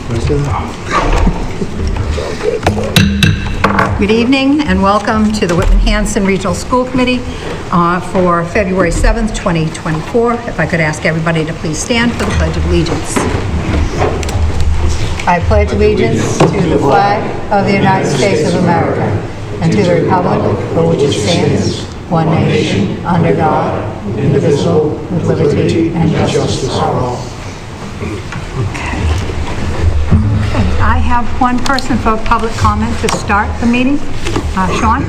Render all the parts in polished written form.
Good evening and welcome to the Whitman-Hanson Regional School Committee for February 7th, 2024. If I could ask everybody to please stand for the Pledge of Allegiance. I pledge allegiance to the flag of the United States of America and to the republic for which it stands, one nation, under God, indivisible, with liberty and justice for all. I have one person for public comment to start the meeting. Sean?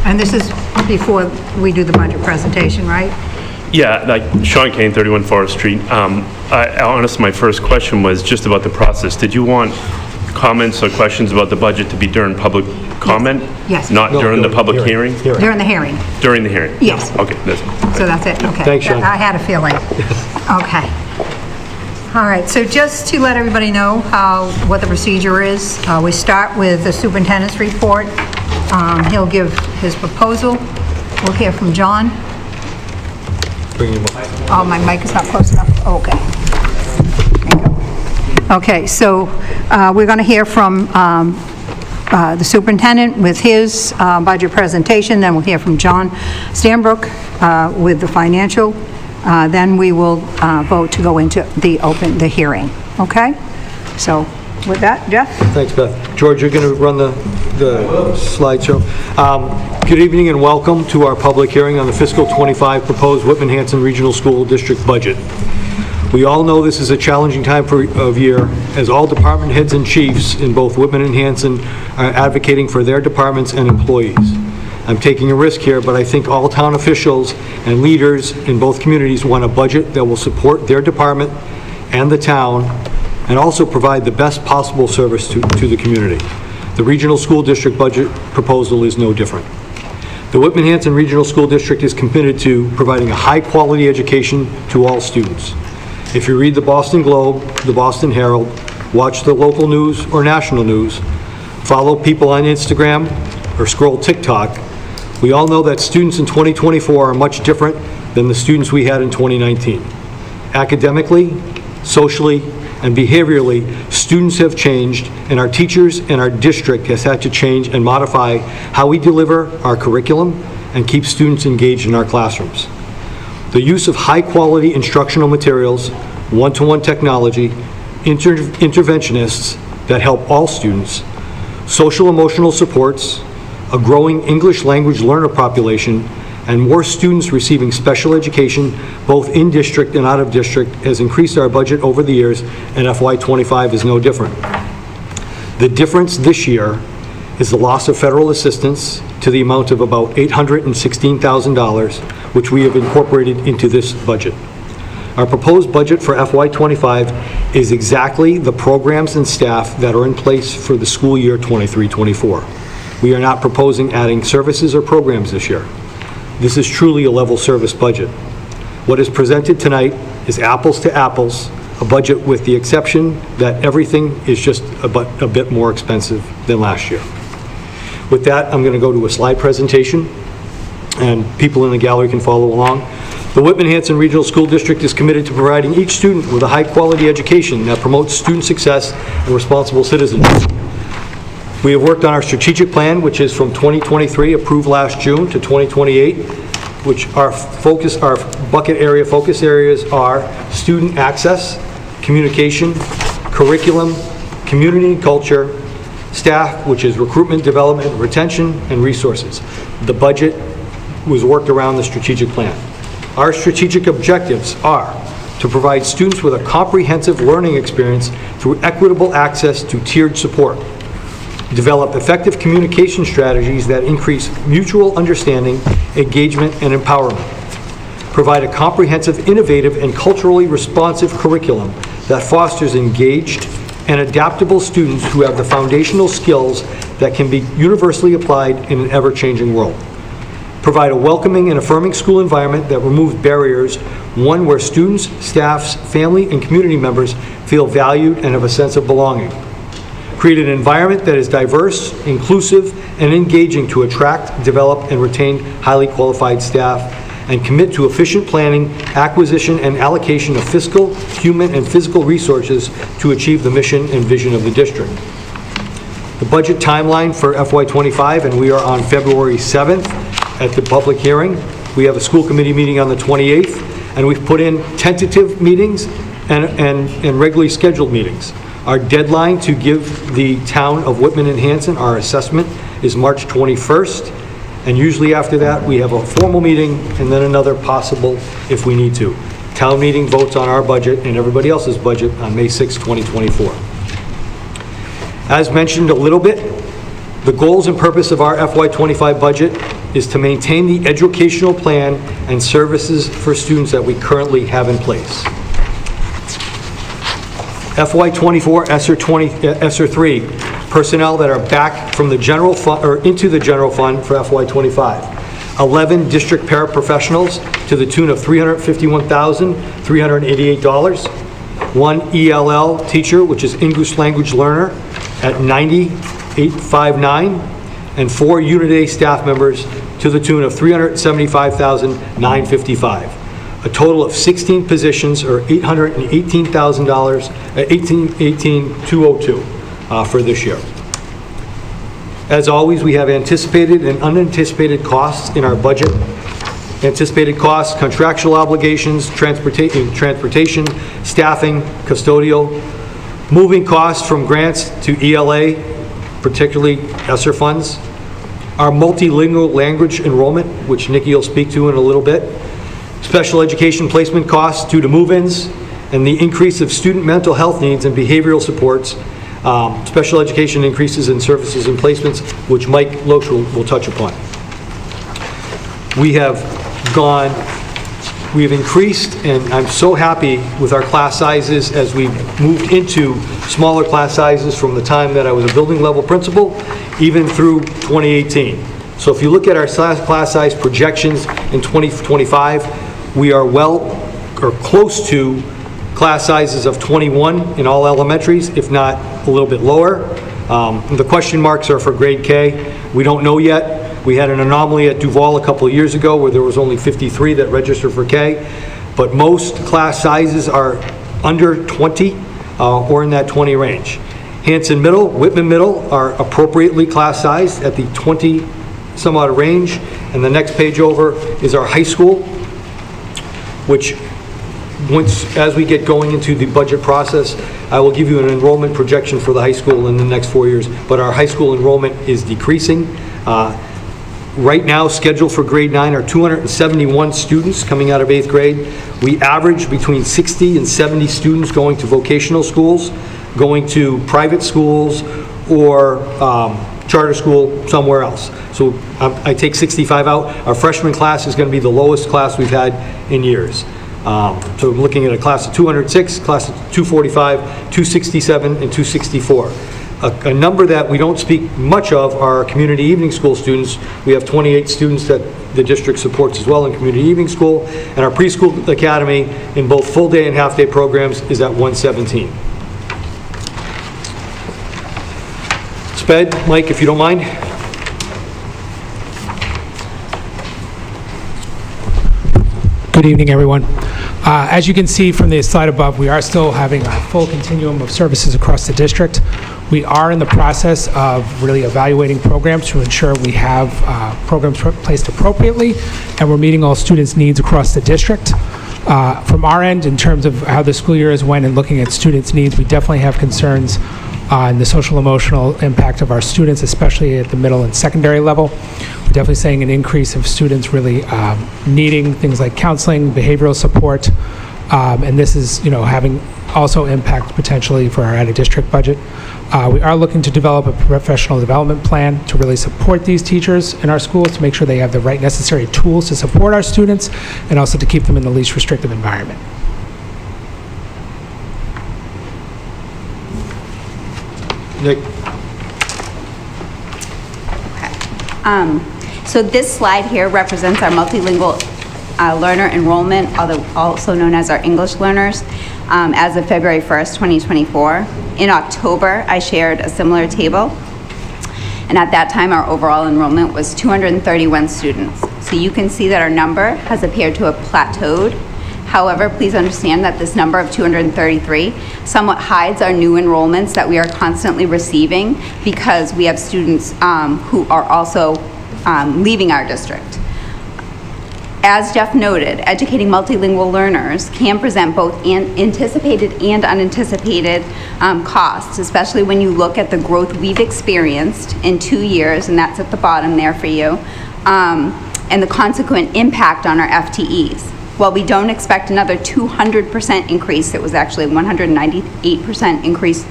And this is before we do the budget presentation, right? Yeah, like Sean Kane, 31 Forest Street. Honestly, my first question was just about the process. Did you want comments or questions about the budget to be during public comment? Yes. Not during the public hearing? During the hearing. During the hearing? Yes. Okay. So that's it? Okay. Thanks, Sean. I had a feeling. Okay. All right, so just to let everybody know what the procedure is, we start with the superintendent's report. He'll give his proposal. We'll hear from John. Oh, my mic is not close enough. Okay. There you go. Okay, so we're going to hear from the superintendent with his budget presentation. Then we'll hear from John Stanbrook with the financial. Then we will vote to go into the hearing. Okay? So with that, Jeff? Thanks, Beth. George, you're going to run the slideshow. Good evening and welcome to our public hearing on the fiscal 25 proposed Whitman-Hanson Regional School District budget. We all know this is a challenging time of year as all department heads and chiefs in both Whitman and Hanson are advocating for their departments and employees. I'm taking a risk here, but I think all town officials and leaders in both communities want a budget that will support their department and the town and also provide the best possible service to the community. The Regional School District budget proposal is no different. The Whitman-Hanson Regional School District is committed to providing a high-quality education to all students. If you read the Boston Globe, the Boston Herald, watch the local news or national news, follow people on Instagram, or scroll TikTok, we all know that students in 2024 are much different than the students we had in 2019. Academically, socially, and behaviorally, students have changed, and our teachers and our district has had to change and modify how we deliver our curriculum and keep students engaged in our classrooms. The use of high-quality instructional materials, one-to-one technology, interventionists that help all students, social-emotional supports, a growing English language learner population, and more students receiving special education, both in district and out of district, has increased our budget over the years, and FY25 is no different. The difference this year is the loss of federal assistance to the amount of about $816,000, which we have incorporated into this budget. Our proposed budget for FY25 is exactly the programs and staff that are in place for the school year 23-24. We are not proposing adding services or programs this year. This is truly a level service budget. What is presented tonight is apples to apples, a budget with the exception that everything is just a bit more expensive than last year. With that, I'm going to go to a slide presentation, and people in the gallery can follow along. The Whitman-Hanson Regional School District is committed to providing each student with a high-quality education that promotes student success and responsible citizenship. We have worked on our strategic plan, which is from 2023, approved last June, to 2028, which our bucket area focus areas are student access, communication, curriculum, community and culture, staff, which is recruitment, development, retention, and resources. The budget was worked around the strategic plan. Our strategic objectives are to provide students with a comprehensive learning experience through equitable access to tiered support, develop effective communication strategies that increase mutual understanding, engagement, and empowerment, provide a comprehensive, innovative, and culturally responsive curriculum that fosters engaged and adaptable students who have the foundational skills that can be universally applied in an ever-changing world, provide a welcoming and affirming school environment that removes barriers, one where students, staffs, family, and community members feel valued and have a sense of belonging, create an environment that is diverse, inclusive, and engaging to attract, develop, and retain highly qualified staff, and commit to efficient planning, acquisition, and allocation of fiscal, human, and physical resources to achieve the mission and vision of the district. The budget timeline for FY25, and we are on February 7th at the public hearing. We have a school committee meeting on the 28th, and we've put in tentative meetings and regularly scheduled meetings. Our deadline to give the town of Whitman-Hanson our assessment is March 21st, and usually after that, we have a formal meeting and then another possible if we need to. Town meeting votes on our budget and everybody else's budget on May 6, 2024. As mentioned a little bit, the goals and purpose of our FY25 budget is to maintain the educational plan and services for students that we currently have in place. FY24 ESSER 3 personnel that are back from the general fund or into the general fund for FY25. 11 district paraprofessionals to the tune of $351,388. 1 ELL teacher, which is English language learner, at $90,859, and 4 Unit A staff members to the tune of $375,955. A total of 16 positions, or $818,000, $18,202 for this year. As always, we have anticipated and unanticipated costs in our budget. Anticipated costs, contractual obligations, transportation, staffing, custodial, moving costs from grants to ELA, particularly ESSER funds, our multilingual language enrollment, which Nikki will speak to in a little bit, special education placement costs due to move-ins, and the increase of student mental health needs and behavioral supports, special education increases in services and placements, which Mike Loach will touch upon. We have increased, and I'm so happy with our class sizes as we moved into smaller class sizes from the time that I was a building level principal, even through 2018. So if you look at our class size projections in 2025, we are well or close to class sizes of 21 in all elementaries, if not a little bit lower. The question marks are for grade K. We don't know yet. We had an anomaly at Duval a couple of years ago where there was only 53 that registered for K, but most class sizes are under 20 or in that 20 range. Hanson Middle, Whitman Middle are appropriately class sized at the 20 some odd range, and the next page over is our high school, which as we get going into the budget process, I will give you an enrollment projection for the high school in the next 4 years, but our high school enrollment is decreasing. Right now, scheduled for grade 9 are 271 students coming out of 8th grade. We average between 60 and 70 students going to vocational schools, going to private schools, or charter school somewhere else. So I take 65 out. Our freshman class is going to be the lowest class we've had in years. So I'm looking at a class of 206, class of 245, 267, and 264. A number that we don't speak much of are community evening school students. We have 28 students that the district supports as well in community evening school, and our preschool academy in both full day and half day programs is at 117. SPED, Mike, if you don't mind. Good evening, everyone. As you can see from the slide above, we are still having a full continuum of services across the district. We are in the process of really evaluating programs to ensure we have programs placed appropriately and we're meeting all students' needs across the district. From our end, in terms of how the school year has went and looking at students' needs, we definitely have concerns on the social emotional impact of our students, especially at the middle and secondary level. We're definitely seeing an increase of students really needing things like counseling, behavioral support, and this is, having also impact potentially for our out-of-district budget. We are looking to develop a professional development plan to really support these teachers in our schools to make sure they have the right necessary tools to support our students and also to keep them in the least restrictive environment. Nick. So this slide here represents our multilingual learner enrollment, also known as our English learners, as of February 1st, 2024. In October, I shared a similar table, and at that time, our overall enrollment was 231 students. So So you can see that our number has appeared to have plateaued. However, please understand that this number of 233 somewhat hides our new enrollments that we are constantly receiving because we have students who are also leaving our district. As Jeff noted, educating multilingual learners can present both anticipated and unanticipated costs, especially when you look at the growth we've experienced in 2 years, and that's at the bottom there for you, and the consequent impact on our FTEs. While we don't expect another 200% increase, it was actually 198% increase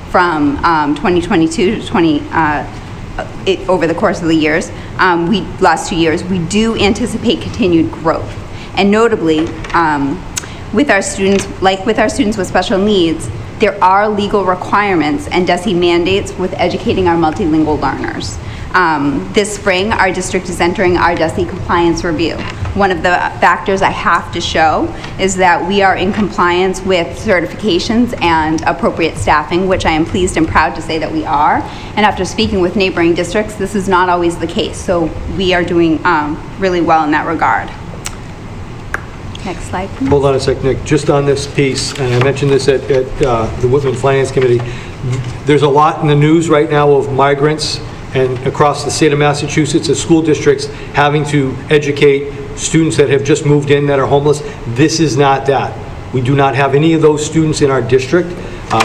from 2022 to over the course of the years, last 2 years, we do anticipate continued growth. And notably, with our students, like with our students with special needs, there are legal requirements and DESE mandates with educating our multilingual learners. This spring, our district is entering our DESE compliance review. One of the factors I have to show is that we are in compliance with certifications and appropriate staffing, which I am pleased and proud to say that we are. And after speaking with neighboring districts, this is not always the case. So we are doing really well in that regard. Next slide, please. Hold on a sec, Nick. Just on this piece, and I mentioned this at the Whitman Finance Committee, there's a lot in the news right now of migrants and across the state of Massachusetts, as school districts having to educate students that have just moved in that are homeless. This is not that. We do not have any of those students in our district.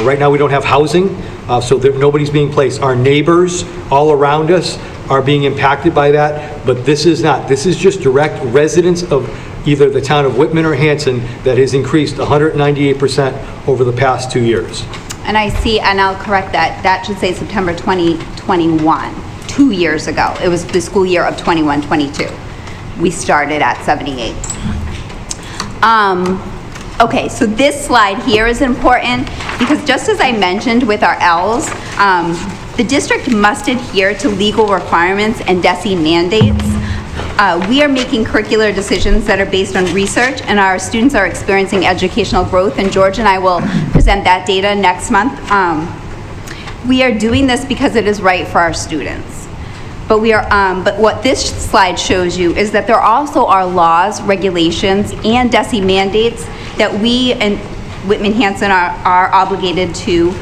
Right now we don't have housing, so nobody's being placed. Our neighbors all around us are being impacted by that, but this is not. This is just direct residents of either the town of Whitman or Hanson that has increased 198% over the past 2 years. And I see, and I'll correct that, that should say September 2021, 2 years ago. It was the school year of 21-22. We started at 78. Okay, so this slide here is important because just as I mentioned with our Ls, the district must adhere to legal requirements and DESE mandates. We are making curricular decisions that are based on research, and our students are experiencing educational growth, and George and I will present that data next month. We are doing this because it is right for our students. But but what this slide shows you is that there also are laws, regulations, and DESE mandates that we and Whitman-Hanson are obligated to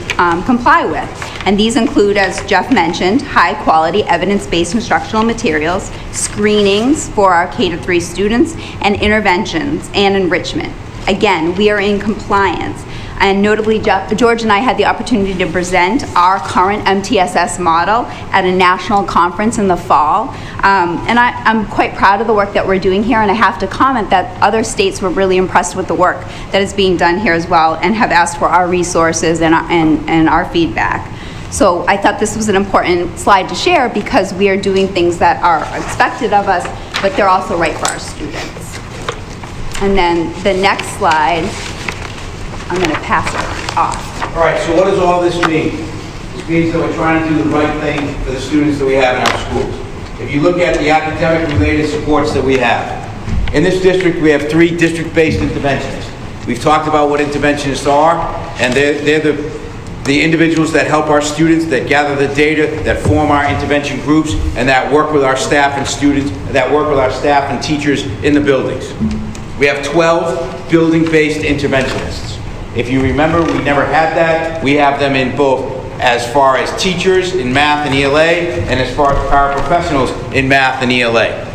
comply with. And these include, as Jeff mentioned, high-quality, evidence-based instructional materials, screenings for our K-3 students, and interventions and enrichment. Again, we are in compliance. And notably, George and I had the opportunity to present our current MTSS model at a national conference in the fall. And I'm quite proud of the work that we're doing here, and I have to comment that other states were really impressed with the work that is being done here as well and have asked for our resources and our feedback. So I thought this was an important slide to share because we are doing things that are expected of us, but they're also right for our students. And then the next slide, I'm going to pass it off. All right, so what does all this mean? This means that we're trying to do the right thing for the students that we have in our schools. If you look at the academic-related supports that we have, in this district we have 3 district-based interventionists. We've talked about what interventionists are, and they're the individuals that help our students, that gather the data, that form our intervention groups, and that work with our staff and students, that work with our staff and teachers in the buildings. We have 12 building-based interventionists. If you remember, we never had that. We have them in both as far as teachers in math and ELA, and as far as paraprofessionals in math and ELA.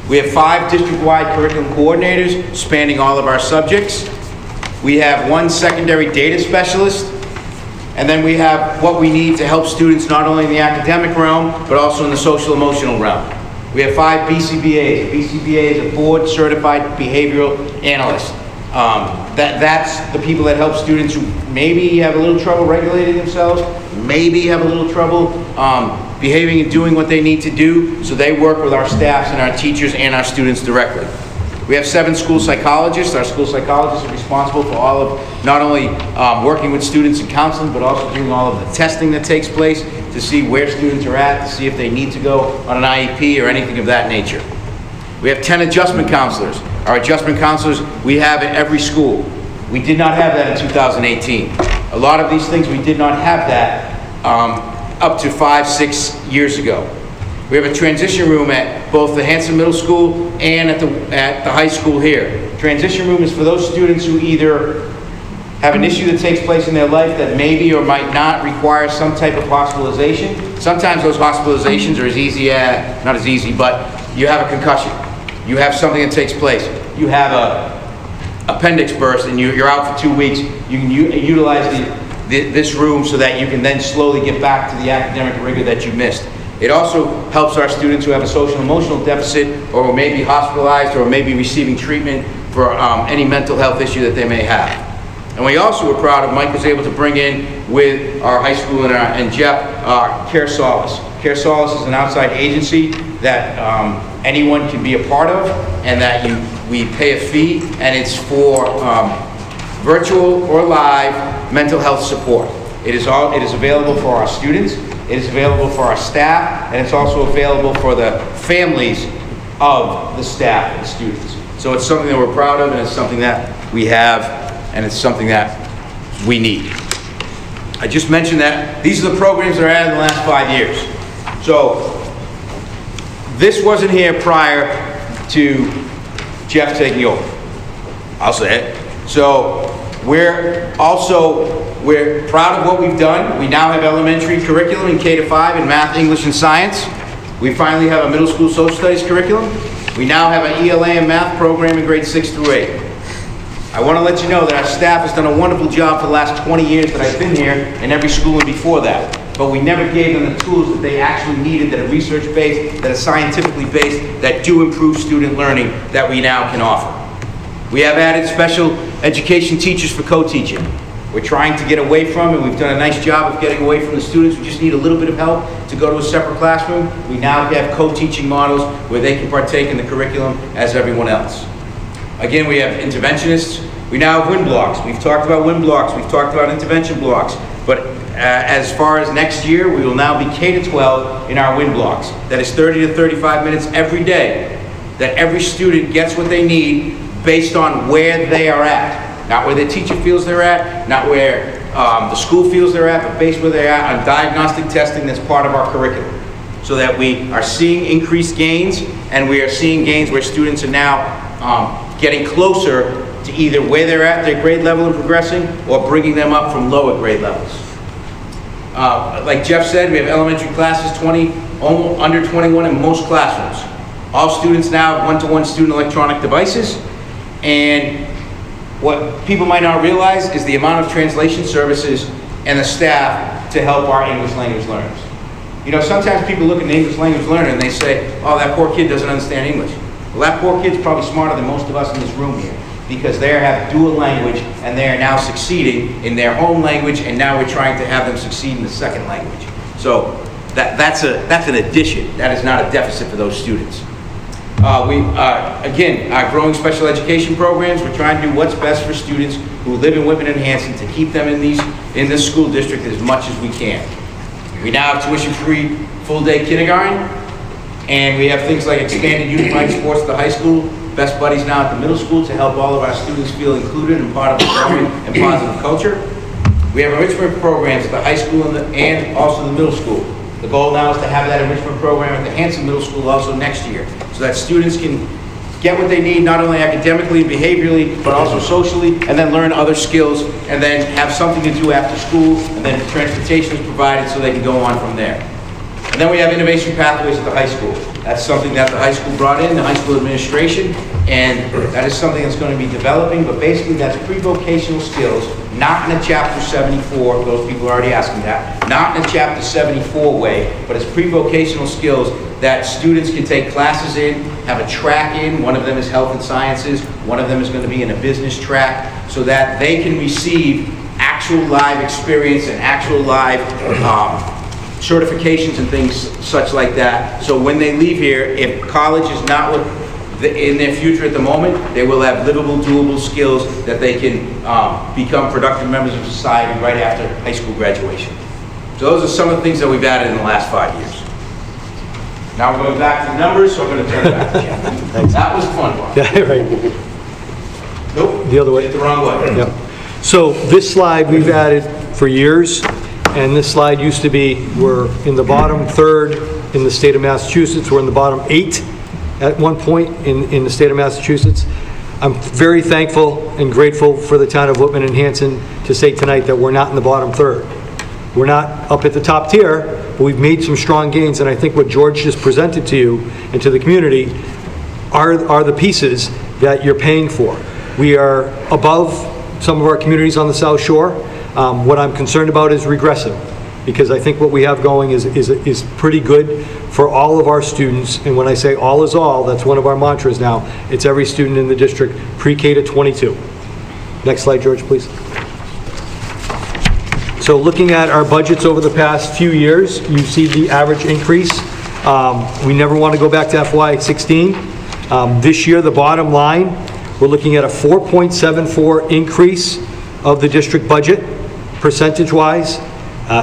We have 5 district-wide curriculum coordinators spanning all of our subjects. We have 1 secondary data specialist, and then we have what we need to help students not only in the academic realm, but also in the social-emotional realm. We have 5 BCBAs. BCBA is a board-certified behavioral analyst. That's the people that help students who maybe have a little trouble regulating themselves, maybe have a little trouble behaving and doing what they need to do, so they work with our staffs and our teachers and our students directly. We have 7 school psychologists. Our school psychologists are responsible for all of not only working with students and counseling, but also doing all of the testing that takes place to see where students are at, to see if they need to go on an IEP or anything of that nature. We have 10 adjustment counselors. Our adjustment counselors we have at every school. We did not have that in 2018. A lot of these things we did not have that up to 5-6 years ago. We have a transition room at both the Hanson Middle School and at the high school here. Transition room is for those students who either have an issue that takes place in their life that maybe or might not require some type of hospitalization. Sometimes those hospitalizations are as easy as, not as easy, but you have a concussion. You have something that takes place. You have a appendix burst and you're out for 2 weeks. You can utilize this room so that you can then slowly get back to the academic rigor that you missed. It also helps our students who have a social emotional deficit or may be hospitalized or may be receiving treatment for any mental health issue that they may have. And we also were proud of Mike was able to bring in with our high school and Jeff, Care Solace. Care Solace is an outside agency that anyone can be a part of, and that we pay a fee, and it's for virtual or live mental health support. It is available for our students, it is available for our staff, and it's also available for the families of the staff and students. So it's something that we're proud of, and it's something that we have, and it's something that we need. I just mentioned that these are the programs that are added in the last 5 years. So this wasn't here prior to Jeff taking over. I'll say it. So we're proud of what we've done. We now have elementary curriculum in K-5 in math, English, and science. We finally have a middle school social studies curriculum. We now have an ELA and math program in grades 6 through 8. I want to let you know that our staff has done a wonderful job for the last 20 years that I've been here in every school and before that. But we never gave them the tools that they actually needed, that are research-based, that are scientifically based, that do improve student learning, that we now can offer. We have added special education teachers for co-teaching. We're trying to get away from, and we've done a nice job of getting away from the students who just need a little bit of help to go to a separate classroom. We now have co-teaching models where they can partake in the curriculum as everyone else. Again, we have interventionists. We now have WIN blocks. We've talked about WIN blocks. We've talked about intervention blocks. But as far as next year, we will now be K-12 in our WIN blocks. That is 30 to 35 minutes every day, that every student gets what they need based on where they are at. Not where the teacher feels they're at, not where the school feels they're at, but based where they're at on diagnostic testing that's part of our curriculum. So that we are seeing increased gains, and we are seeing gains where students are now getting closer to either where they're at their grade level and progressing, or bringing them up from lower grade levels. Like Jeff said, we have elementary classes under 21 in most classrooms. All students now have one-to-one student electronic devices, and what people might not realize is the amount of translation services and the staff to help our English language learners. You know, sometimes people look at an English language learner and they say, oh, that poor kid doesn't understand English. Well, that poor kid's probably smarter than most of us in this room here, because they have dual language and they are now succeeding in their home language, and now we're trying to have them succeed in the second language. So that's an addition. That is not a deficit for those students. Again, our growing special education programs, we're trying to do what's best for students who live in Whitman-Hanson to keep them in this school district as much as we can. We now have tuition-free full-day kindergarten, and we have things like expanded unified sports at the high school, Best Buddies now at the middle school to help all of our students feel included and part of a growing and positive culture. We have enrichment programs at the high school and also the middle school. The goal now is to have that enrichment program at the Hanson Middle School also next year, so that students can get what they need, not only academically and behaviorally, but also socially, and then learn other skills, and then have something to do after school, and then transportation is provided so they can go on from there. And then we have innovation pathways at the high school. That's something that the high school brought in, the high school administration, and that is something that's going to be developing, but basically that's pre-vocational skills, not in a Chapter 74, those people are already asking that, not in a Chapter 74 way, but it's pre-vocational skills that students can take classes in, have a track in. One of them is health and sciences, one of them is going to be in a business track, so that they can receive actual live experience and actual live certifications and things such like that. So when they leave here, if college is not in their future at the moment, they will have livable, doable skills that they can become productive members of society right after high school graduation. So those are some of the things that we've added in the last 5 years. Now we're going back to the numbers, so I'm going to turn it back to Jeff. That was a fun one. Yeah, right. Nope. The other way. Did it the wrong way. Yeah. So this slide we've added for years, and this slide used to be, we're in the bottom third in the state of Massachusetts. We're in the bottom 8 at one point in the state of Massachusetts. I'm very thankful and grateful for the town of Whitman-Hanson to say tonight that we're not in the bottom third. We're not up at the top tier, but we've made some strong gains, and I think what George just presented to you and to the community are the pieces that you're paying for. We are above some of our communities on the South Shore. What I'm concerned about is regressive, because I think what we have going is pretty good for all of our students. And when I say all is all, that's one of our mantras now. It's every student in the district, pre-K to 22. Next slide, George, please. So looking at our budgets over the past few years, you see the average increase. We never want to go back to FY16. This year, the bottom line, we're looking at a 4.74 increase of the district budget, percentage-wise.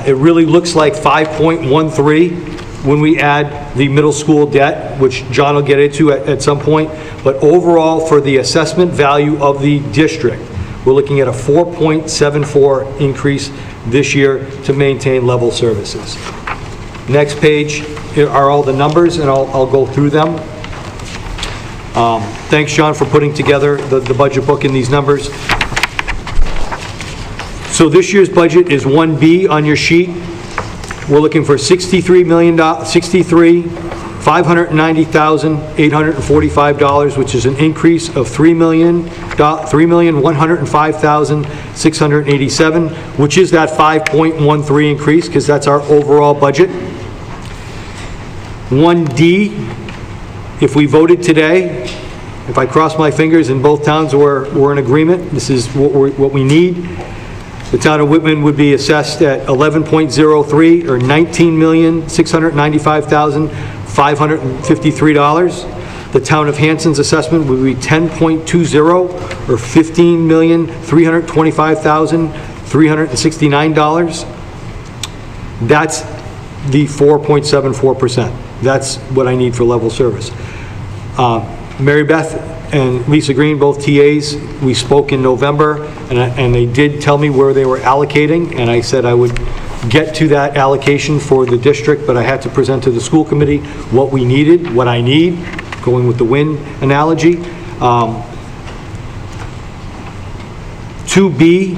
It really looks like 5.13 when we add the middle school debt, which John will get into at some point. But overall, for the assessment value of the district, we're looking at a 4.74 increase this year to maintain level services. Next page are all the numbers, and I'll go through them. Thanks, John, for putting together the budget book and these numbers. So this year's budget is 1B on your sheet. We're looking for $63,590,845, which is an increase of $3,105,687, which is that 5.13 increase, because that's our overall budget. 1D, if we voted today, if I cross my fingers and both towns were in agreement, this is what we need. The town of Whitman would be assessed at 11.03, or $19,695,553. The town of Hanson's assessment would be 10.20, or $15,325,369. That's the 4.74%. That's what I need for level service. Mary Beth and Lisa Green, both TAs, we spoke in November, and they did tell me where they were allocating, and I said I would get to that allocation for the district, but I had to present to the school committee what we needed, what I need, going with the wind analogy. 2B,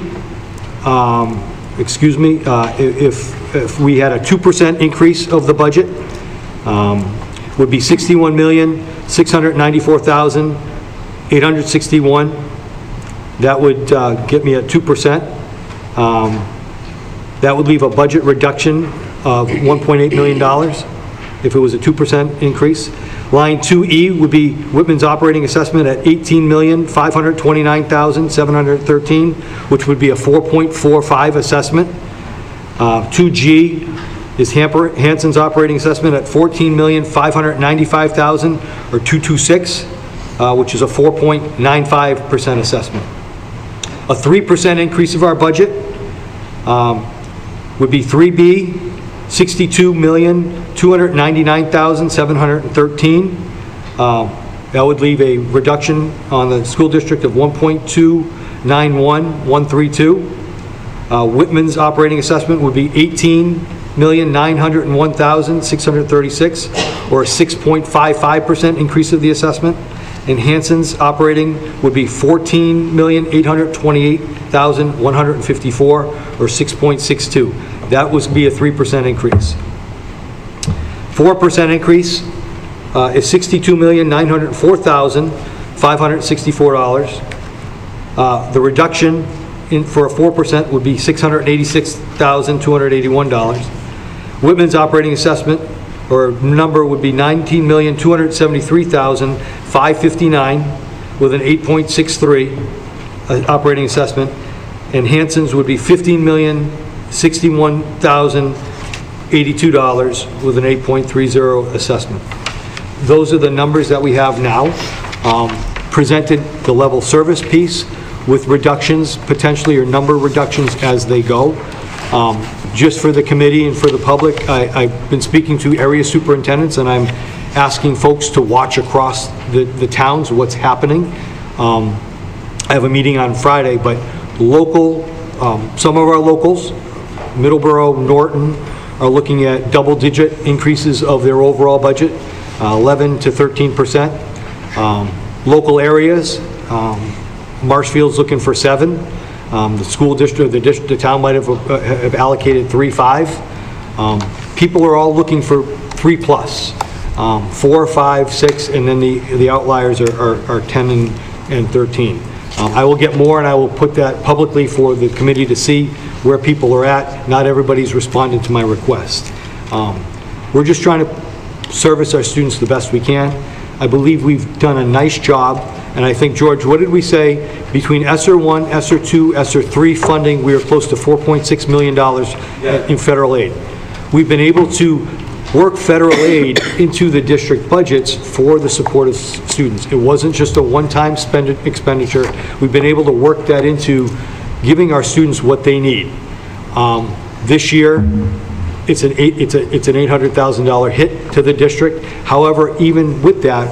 if we had a 2% increase of the budget, would be $61,694,861. That would get me at 2%. That would leave a budget reduction of $1.8 million if it was a 2% increase. Line 2E would be Whitman's operating assessment at $18,529,713, which would be a 4.45 assessment. 2G is Hanson's operating assessment at $14,595,000, or 226, which is a 4.95% assessment. A 3% increase of our budget would be 3B, $62,299,713. That would leave a reduction on the school district of $1.291132. Whitman's operating assessment would be $18,901,636, or a 6.55% increase of the assessment. And Hanson's operating would be $14,828,154, or 6.62. That would be a 3% increase. 4% increase is $62,904,564. The reduction for a 4% would be $686,281. Whitman's operating assessment, or number, would be $19,273,559 with an 8.63 operating assessment, and Hanson's would be $15,061,082 with an 8.30 assessment. Those are the numbers that we have now. Presented the level service piece with reductions, potentially, or number reductions as they go. Just for the committee and for the public, I've been speaking to area superintendents, and I'm asking folks to watch across the towns what's happening. I have a meeting on Friday, but local, some of our locals, Middleborough, Norton, are looking at double-digit increases of their overall budget, 11 to 13%. Local areas, Marshfield's looking for 7. The school district, the town might have allocated 3-5. People are all looking for 3+, 4, 5, 6, and then the outliers are 10 and 13. I will get more, and I will put that publicly for the committee to see where people are at. Not everybody's responded to my request. We're just trying to service our students the best we can. I believe we've done a nice job, and I think, George, what did we say? Between ESSER 1, ESSER 2, ESSER 3 funding, we are close to $4.6 million in federal aid. We've been able to work federal aid into the district budgets for the support of students. It wasn't just a one-time expenditure. We've been able to work that into giving our students what they need. This year, it's an $800,000 hit to the district. However, even with that,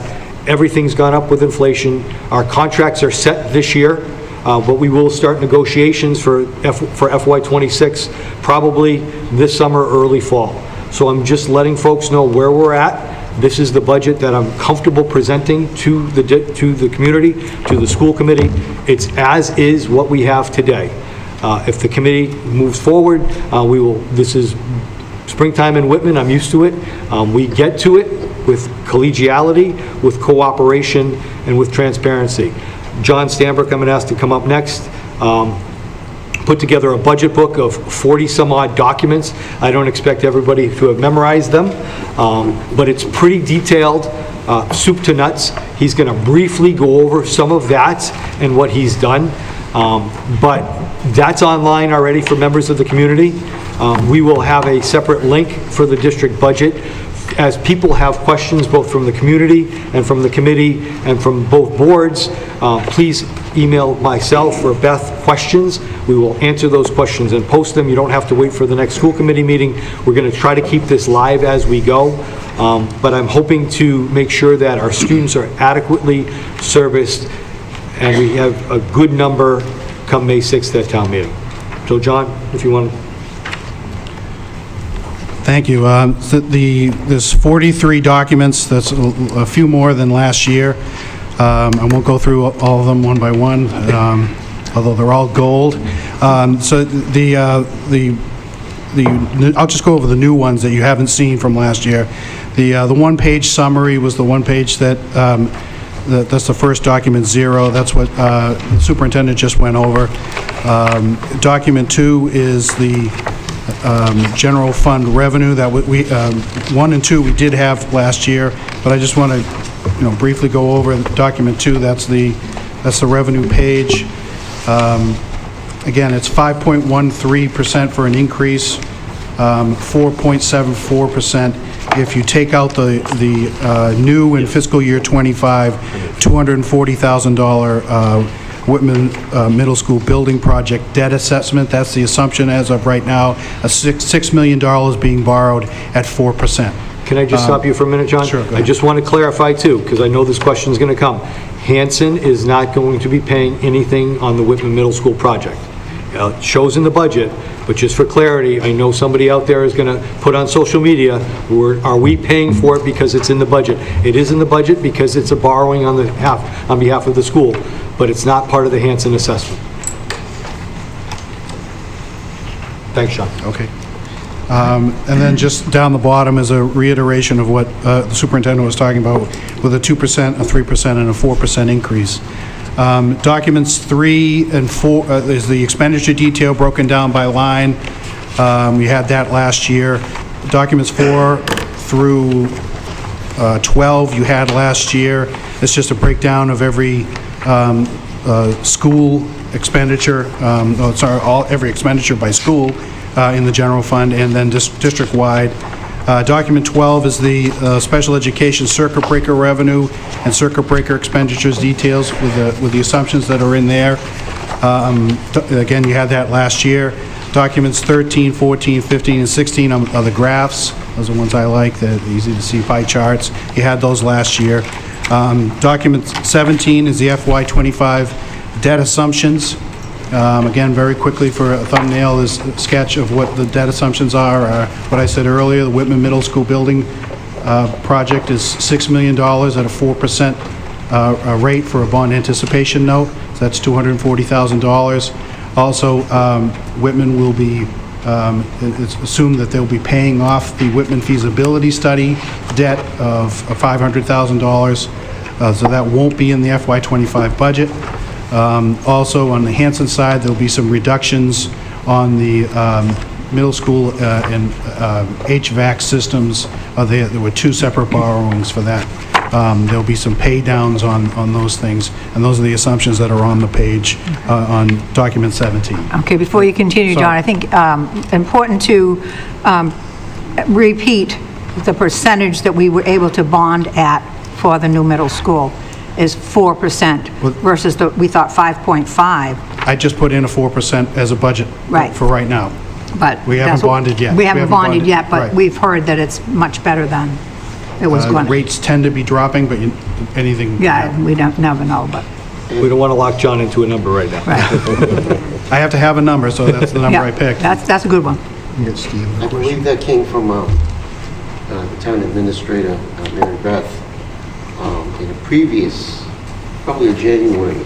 everything's gone up with inflation. Our contracts are set this year, but we will start negotiations for FY26 probably this summer, early fall. So I'm just letting folks know where we're at. This is the budget that I'm comfortable presenting to the community, to the school committee. It's as is what we have today. If the committee moves forward, we will. This is springtime in Whitman. I'm used to it. We get to it with collegiality, with cooperation, and with transparency. John Stanbrook, I'm going to ask to come up next. Put together a budget book of 40-some-odd documents. I don't expect everybody to have memorized them, but it's pretty detailed, soup to nuts. He's going to briefly go over some of that and what he's done, but that's online already for members of the community. We will have a separate link for the district budget. As people have questions both from the community and from the committee and from both boards, please email myself or Beth questions. We will answer those questions and post them. You don't have to wait for the next school committee meeting. We're going to try to keep this live as we go, but I'm hoping to make sure that our students are adequately serviced and we have a good number come May 6th at town meeting. So John, if you want. Thank you. There's 43 documents. That's a few more than last year. I won't go through all of them one by one, although they're all gold. So I'll just go over the new ones that you haven't seen from last year. The one-page summary was the one page that's the first document, 0. That's what the superintendent just went over. Document 2 is the general fund revenue that we 1 and 2 we did have last year, but I just want to briefly go over document 2. That's the revenue page. Again, it's 5.13% for an increase, 4.74% if you take out the new in fiscal year 25 $240,000 Whitman Middle School building project debt assessment. That's the assumption as of right now, $6 million being borrowed at 4%. Can I just stop you for a minute, John? Sure, go ahead. I just want to clarify too, because I know this question is going to come. Hanson is not going to be paying anything on the Whitman Middle School project. It shows in the budget, but just for clarity, I know somebody out there is going to put on social media, are we paying for it because it's in the budget? It is in the budget because it's a borrowing on behalf of the school, but it's not part of the Hanson assessment. Thanks, Sean. Okay. And then just down the bottom is a reiteration of what the superintendent was talking about with a 2%, a 3%, and a 4% increase. Documents 3 and 4 is the expenditure detail broken down by line. We had that last year. Documents 4 through 12 you had last year. It's just a breakdown of every school expenditure, every expenditure by school in the general fund, and then district-wide. Document 12 is the special education circuit breaker revenue and circuit breaker expenditures details with the assumptions that are in there. Again, you had that last year. Documents 13, 14, 15, and 16 are the graphs. Those are ones I like. They're easy to see, pie charts. You had those last year. Document 17 is the FY25 debt assumptions. Again, very quickly for a thumbnail is a sketch of what the debt assumptions are. What I said earlier, the Whitman Middle School building project is $6 million at a 4% rate for a bond anticipation note. So that's $240,000. Also, Whitman will be, it's assumed that they'll be paying off the Whitman feasibility study debt of $500,000. So that won't be in the FY25 budget. Also, on the Hanson side, there'll be some reductions on the middle school and HVAC systems. There were two separate borrowings for that. There'll be some pay downs on those things, and those are the assumptions that are on the page on document 17. Okay, before you continue, John, I think important to repeat the percentage that we were able to bond at for the new middle school is 4% versus we thought 5.5. I just put in a 4% as a budget for right now. But we haven't bonded yet. We haven't bonded yet, but right. we've heard that it's much better than it was going to. Rates tend to be dropping, but anything... Yeah, we don't never know, but... We don't want to lock John into a number right now. Right. I have to have a number, so that's the number I picked. That's a good one. I believe that came from the town administrator, Mary Beth, in a previous, probably a January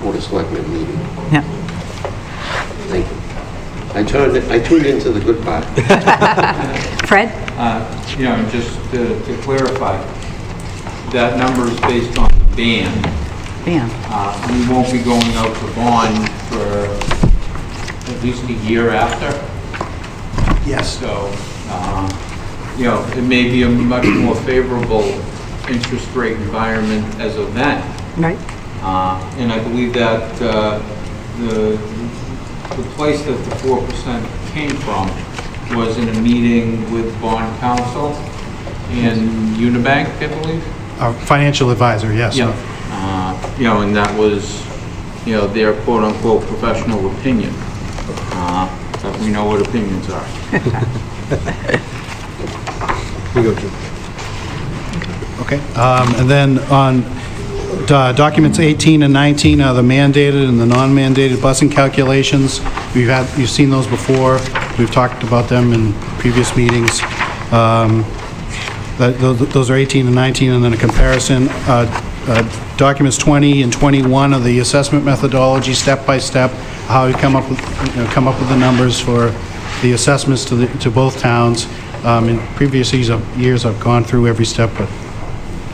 Board of Selectmen meeting. Yeah. Thank you. I tuned into the good part. Fred? Just to clarify, that number is based on the band. Yeah. We won't be going out to bond for at least a year after. Yes. So, it may be a much more favorable interest rate environment as of then. Right. And I believe that the place that the 4% came from was in a meeting with bond counsel and Unibank, I believe. Our financial advisor, yes. Yeah. And that was, their quote-unquote professional opinion. But we know what opinions are. Here you go, Jim. Okay. And then on documents 18 and 19 are the mandated and the non-mandated busing calculations. You've seen those before. We've talked about them in previous meetings. Those are 18 and 19, and then a comparison. Documents 20 and 21 are the assessment methodology, step by step, how you come up with the numbers for the assessments to both towns. In previous years, I've gone through every step, but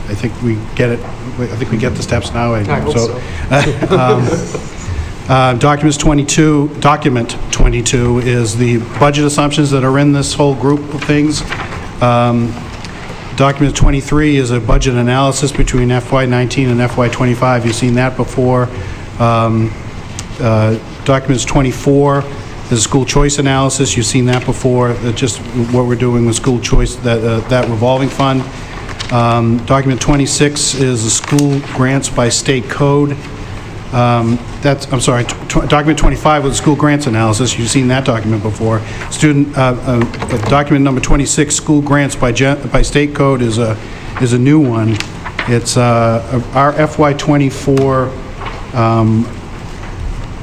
I think we get it. I think we get the steps now. I hope so. Document 22 is the budget assumptions that are in this whole group of things. Document 23 is a budget analysis between FY19 and FY25. You've seen that before. Documents 24 is a school choice analysis. You've seen that before. Just what we're doing with school choice, that revolving fund. Document 26 is the school grants by state code. Document 25 was the school grants analysis. You've seen that document before. Document number 26, school grants by state code, is a new one. It's our FY24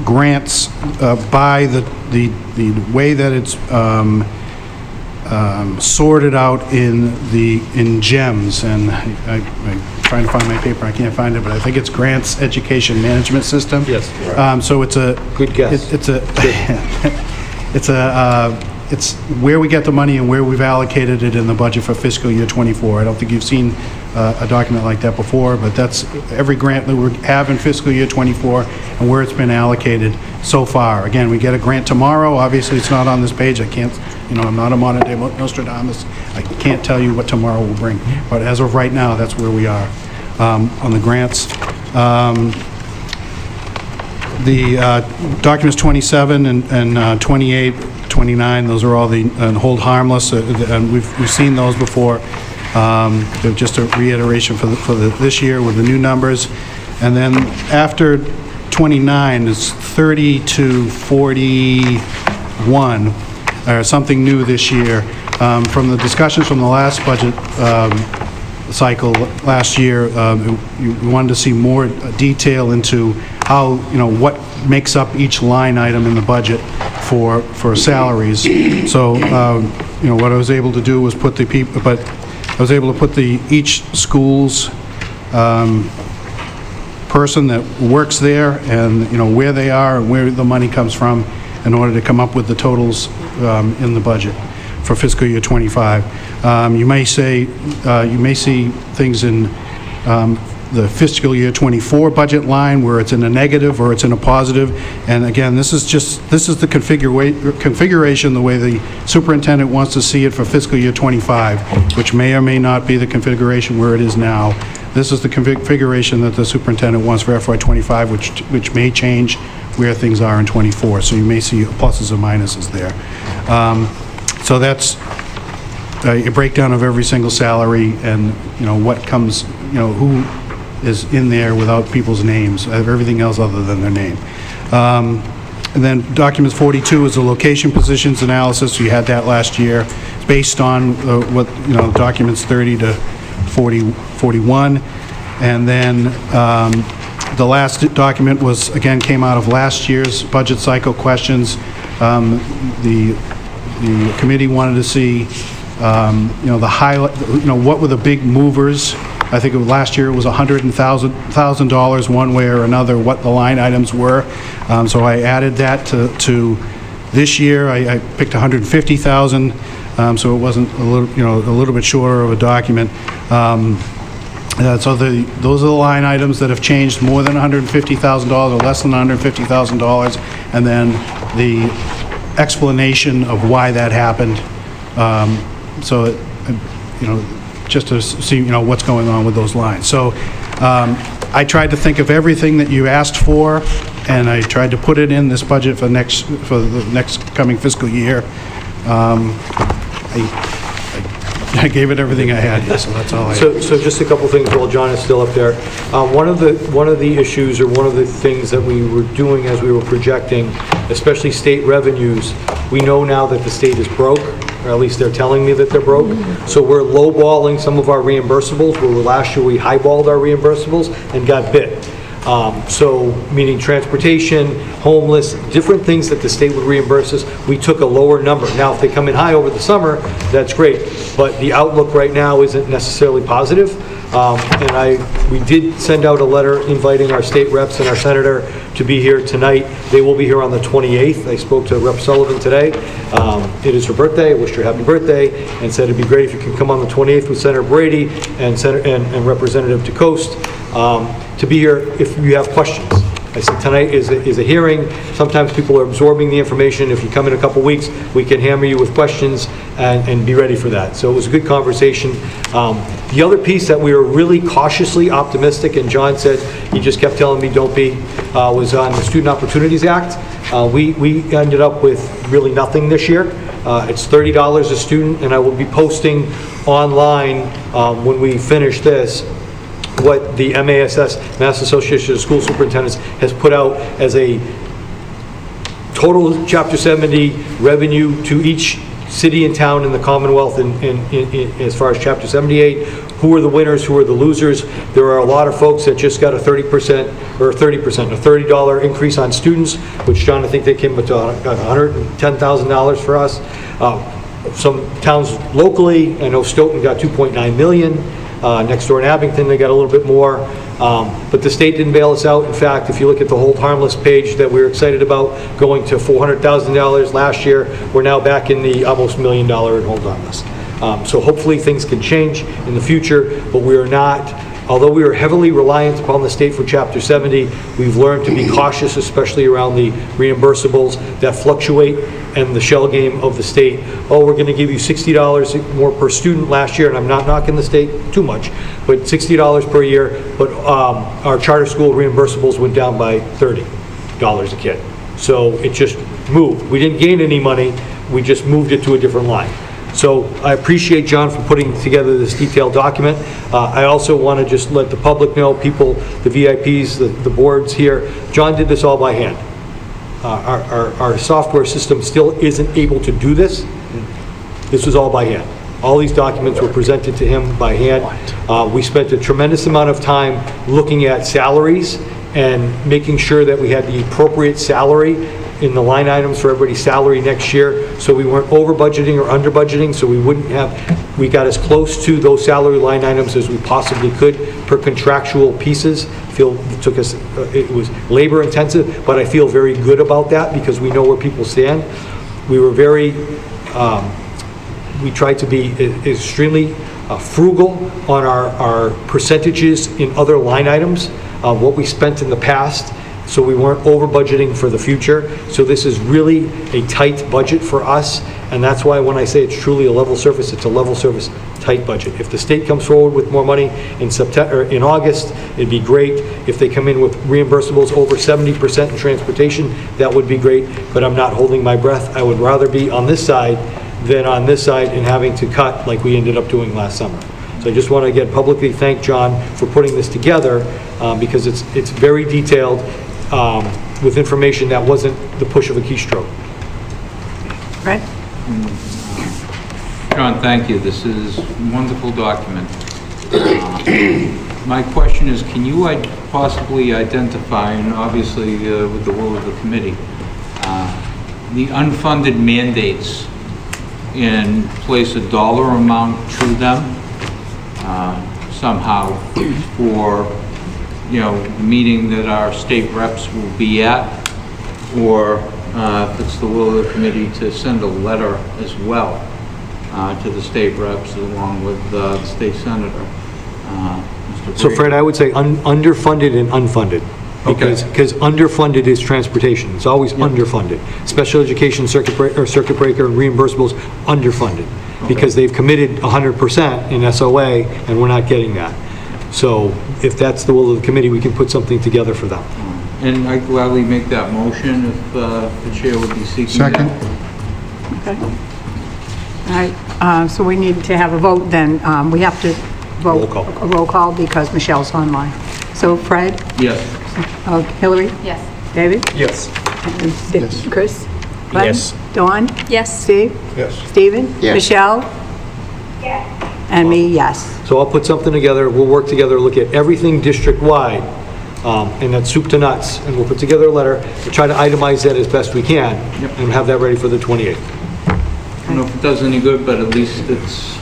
grants by the way that it's sorted out in GEMS, and I'm trying to find my paper. I can't find it, but I think it's Grants Education Management System. Yes. So it's a Good guess. It's where we get the money and where we've allocated it in the budget for fiscal year '24. I don't think you've seen a document like that before, but that's every grant that we have in fiscal year '24 and where it's been allocated so far. Again, we get a grant tomorrow. Obviously, it's not on this page. I can't, I'm not a modern day Nostradamus. I can't tell you what tomorrow will bring. But as of right now, that's where we are on the grants. The documents 27 and 28, 29, those are all the hold harmless, and we've seen those before. They're just a reiteration for this year with the new numbers. And then after 29 is 30 to 41, something new this year. From the discussions from the last budget cycle last year, you wanted to see more detail into how, what makes up each line item in the budget for salaries. So, what I was able to do was put the people, but I was able to put each school's person that works there and, where they are and where the money comes from in order to come up with the totals in the budget for fiscal year '25. You may see things in the fiscal year '24 budget line where it's in a negative or it's in a positive. And again, this is the configuration the way the superintendent wants to see it for fiscal year '25, which may or may not be the configuration where it is now. This is the configuration that the superintendent wants for FY '25, which may change where things are in '24. So you may see pluses or minuses there. So that's a breakdown of every single salary and, what comes, who is in there without people's names, everything else other than their name. And then documents 42 is the location positions analysis. You had that last year. It's based on documents 30 to 41. And then the last document came out of last year's budget cycle questions. The committee wanted to see, the highlight, what were the big movers. I think last year it was $100,000 one way or another, what the line items were. So I added that to this year. I picked $150,000, so it wasn't a little bit shorter of a document. So those are the line items that have changed more than $150,000 or less than $150,000, and then the explanation of why that happened. Just to see, what's going on with those lines. So I tried to think of everything that you asked for, and I tried to put it in this budget for the next coming fiscal year. I gave it everything I had here, so that's all I have. So just a couple things while John is still up there. One of the issues, or one of the things that we were doing as we were projecting, especially state revenues, we know now that the state is broke, or at least they're telling me that they're broke. So we're lowballing some of our reimbursables, where last year we highballed our reimbursables and got bit. So meaning transportation, homeless, different things that the state would reimburse us, we took a lower number. Now, if they come in high over the summer, that's great, but the outlook right now isn't necessarily positive. And we did send out a letter inviting our state reps and our senator to be here tonight. They will be here on the 28th. I spoke to Rep. Sullivan today. It is her birthday. I wished her happy birthday and said it'd be great if you could come on the 28th with Senator Brady and Representative DeCoste to be here if you have questions. I said tonight is a hearing. Sometimes people are absorbing the information. If you come in a couple weeks, we can hammer you with questions and be ready for that. So it was a good conversation. The other piece that we were really cautiously optimistic, and John said, he just kept telling me don't be, was on the Student Opportunities Act. We ended up with really nothing this year. It's $30 a student, and I will be posting online when we finish this what the MASS, Mass Association of School Superintendents, has put out as a total Chapter 70 revenue to each city and town in the Commonwealth in as far as Chapter 78. Who are the winners, who are the losers? There are a lot of folks that just got a 30% or a $30 increase on students, which, John, I think they came up to $110,000 for us. Some towns locally, I know Stoughton got $2.9 million. Next door in Abington, they got a little bit more, but the state didn't bail us out. In fact, if you look at the hold harmless page that we were excited about going to $400,000 last year, we're now back in the almost $1 million in hold harmless. So hopefully things can change in the future, but we are not, although we are heavily reliant upon the state for Chapter 70, we've learned to be cautious, especially around the reimbursables that fluctuate and the shell game of the state. Oh, we're going to give you $60 more per student last year, and I'm not knocking the state too much, but $60 per year, but our charter school reimbursables went down by $30 a kid. So it just moved. We didn't gain any money, we just moved it to a different line. So I appreciate John for putting together this detailed document. I also want to just let the public know, people, the VIPs, the boards here, John did this all by hand. Our software system still isn't able to do this. This was all by hand. All these documents were presented to him by hand. We spent a tremendous amount of time looking at salaries and making sure that we had the appropriate salary in the line items for everybody's salary next year, so we weren't over budgeting or under budgeting, so we got as close to those salary line items as we possibly could per contractual pieces. It was labor intensive, but I feel very good about that because we know where people stand. We were we tried to be extremely frugal on our percentages in other line items, what we spent in the past, so we weren't over budgeting for the future. So this is really a tight budget for us, and that's why when I say it's truly a level service, it's a level service tight budget. If the state comes forward with more money in September, in August, it'd be great. If they come in with reimbursables over 70% in transportation, that would be great, but I'm not holding my breath. I would rather be on this side than on this side and having to cut like we ended up doing last summer. So I just want to again publicly thank John for putting this together because it's very detailed with information that wasn't the push of a keystroke. Right? John, thank you. This is a wonderful document. My question is, can you possibly identify, and obviously with the will of the committee, the unfunded mandates and place a dollar amount to them somehow for, the meeting that our state reps will be at, or if it's the will of the committee to send a letter as well to the state reps along with the state senator. Mr. So Fred, I would say underfunded and unfunded. Okay. Because underfunded is transportation. It's always underfunded. Special education circuit breaker and reimbursables underfunded because they've committed 100% in SOA and we're not getting that. So if that's the will of the committee, we can put something together for them. And I gladly make that motion if the chair would be seeking that. Second. Okay. All right, so we need to have a vote then. We have to vote. Roll call. A roll call because Michelle's online. So Fred? Yes. Hillary? Yes. David? Yes. And Chris? Glenn? Yes. Dawn? Yes. Steve? Yes. Stephen? Yes. Michelle? Yes. And me, yes. So I'll put something together, we'll work together, look at everything district-wide, and that's soup to nuts, and we'll put together a letter, we'll try to itemize that as best we can, and have that ready for the 28th. I don't know if it does any good, but at least it's...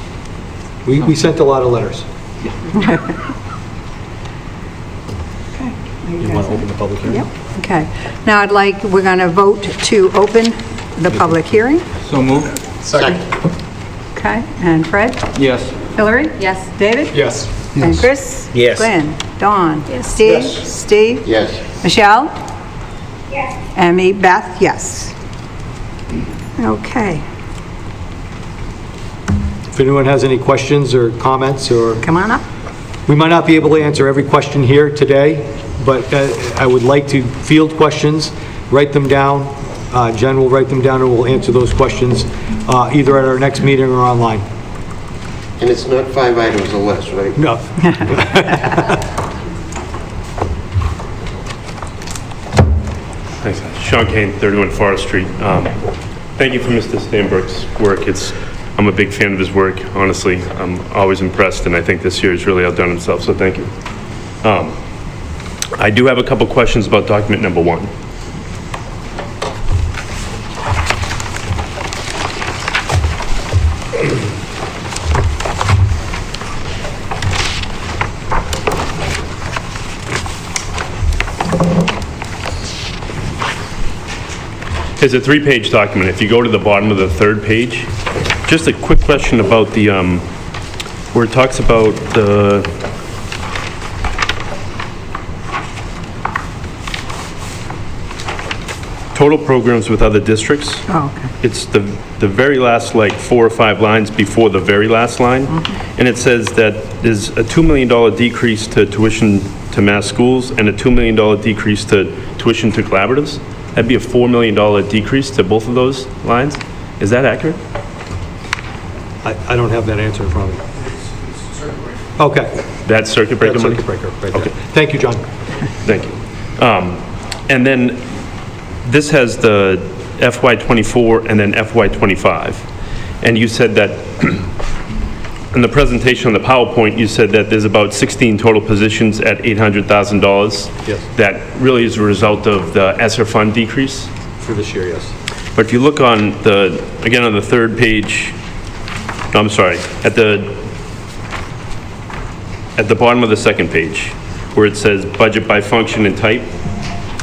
We sent a lot of letters. You want to open the public hearing? Yep, okay. Now we're going to vote to open the public hearing. So moved? Second. Okay, and Fred? Yes. Hillary? Yes. David? Yes. And Chris? Yes. Glenn? Dawn? Yes. Steve? Yes. Steve? Yes. Michelle? Yes. And me, Beth, yes. Okay, If anyone has any questions or comments, or come on up. we might not be able to answer every question here today, but I would like to field questions, write them down. Jen will write them down and we'll answer those questions either at our next meeting or online. And it's not 5 items or less, right? No. Thanks. Sean Kane, 31 Forest Street. Thank you for Mr. Stanberg's work. I'm a big fan of his work, honestly. I'm always impressed, and I think this year he's really outdone himself, so thank you. I do have a couple questions about document number 1. It's a 3-page document. If you go to the bottom of the 3rd page, just a quick question about the, where it talks about the, total programs with other districts. Oh, okay. It's the very last, 4 or 5 lines before the very last line. And it says that there's a $2 million decrease to tuition to mass schools and a $2 million decrease to tuition to collaboratives. That'd be a $4 million decrease to both of those lines. Is that accurate? I don't have that answer in front of me. Okay. That's circuit breaker That's money? circuit breaker, right there. Okay. Thank you, John. Thank you. And then this has the FY '24 and then FY '25. And you said that in the presentation on the PowerPoint, you said that there's about 16 total positions at $800,000. Yes. That really is a result of the ESSER fund decrease. For this year, yes. But if you look on the, again, on the third page, no, I'm sorry, at the bottom of the second page, where it says budget by function and type,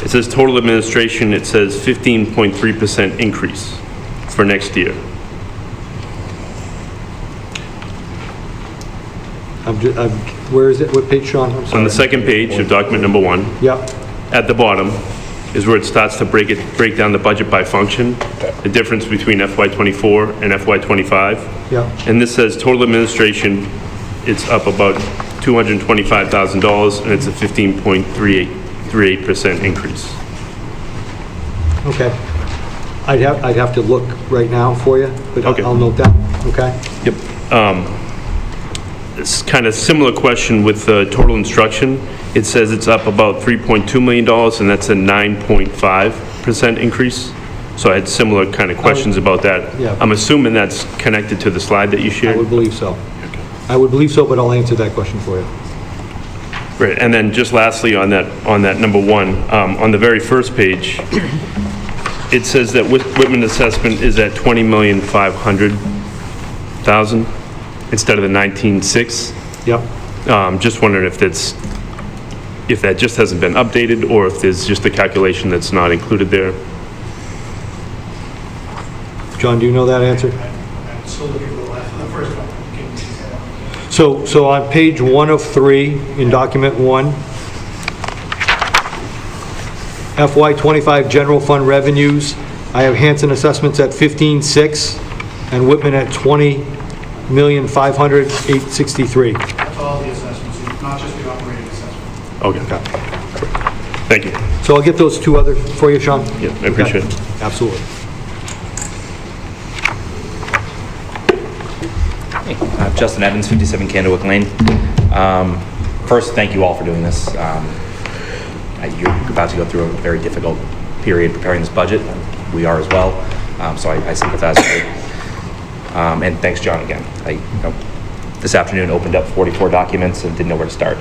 it says total administration, it says 15.3% increase for next year. Where is it? What page, Sean? I'm sorry. On the second page of document number 1, Yep. at the bottom is where it starts to break down the budget by function, the difference between FY24 and FY25. Yep. And this says total administration, it's up about $225,000, and it's a 15.38% increase. Okay. I'd have to look right now for you, but Okay. I'll note that, okay? Yep. It's kind of similar question with the total instruction. It says it's up about $3.2 million, and that's a 9.5% increase. So I had similar kind of questions about that. Yeah. I'm assuming that's connected to the slide that you I shared? would believe so. I would believe so, but I'll answer that question for you. Right, and then just lastly on that number 1, on the very first page, it says that Whitman assessment is at $20,500,000 instead of the 19.6. Yep. Just wondering if that just hasn't been updated, or if there's just a calculation that's not included there. John, do you know that answer? I'm still looking for the first one. So on page 1 of 3 in document 1, FY25 general fund revenues, I have Hanson assessments at 15.6 and Whitman at 20,500,863. That's all the assessments, not just the operating assessment. Okay. Thank you. So I'll get those two other for you, Sean? Yeah, I appreciate it. Okay. Absolutely. Justin Evans, 57 Candlewick Lane. First, thank you all for doing this. You're about to go through a very difficult period preparing this budget. We are as well, so I sympathize with you. And thanks, John, again. This afternoon opened up 44 documents and didn't know where to start.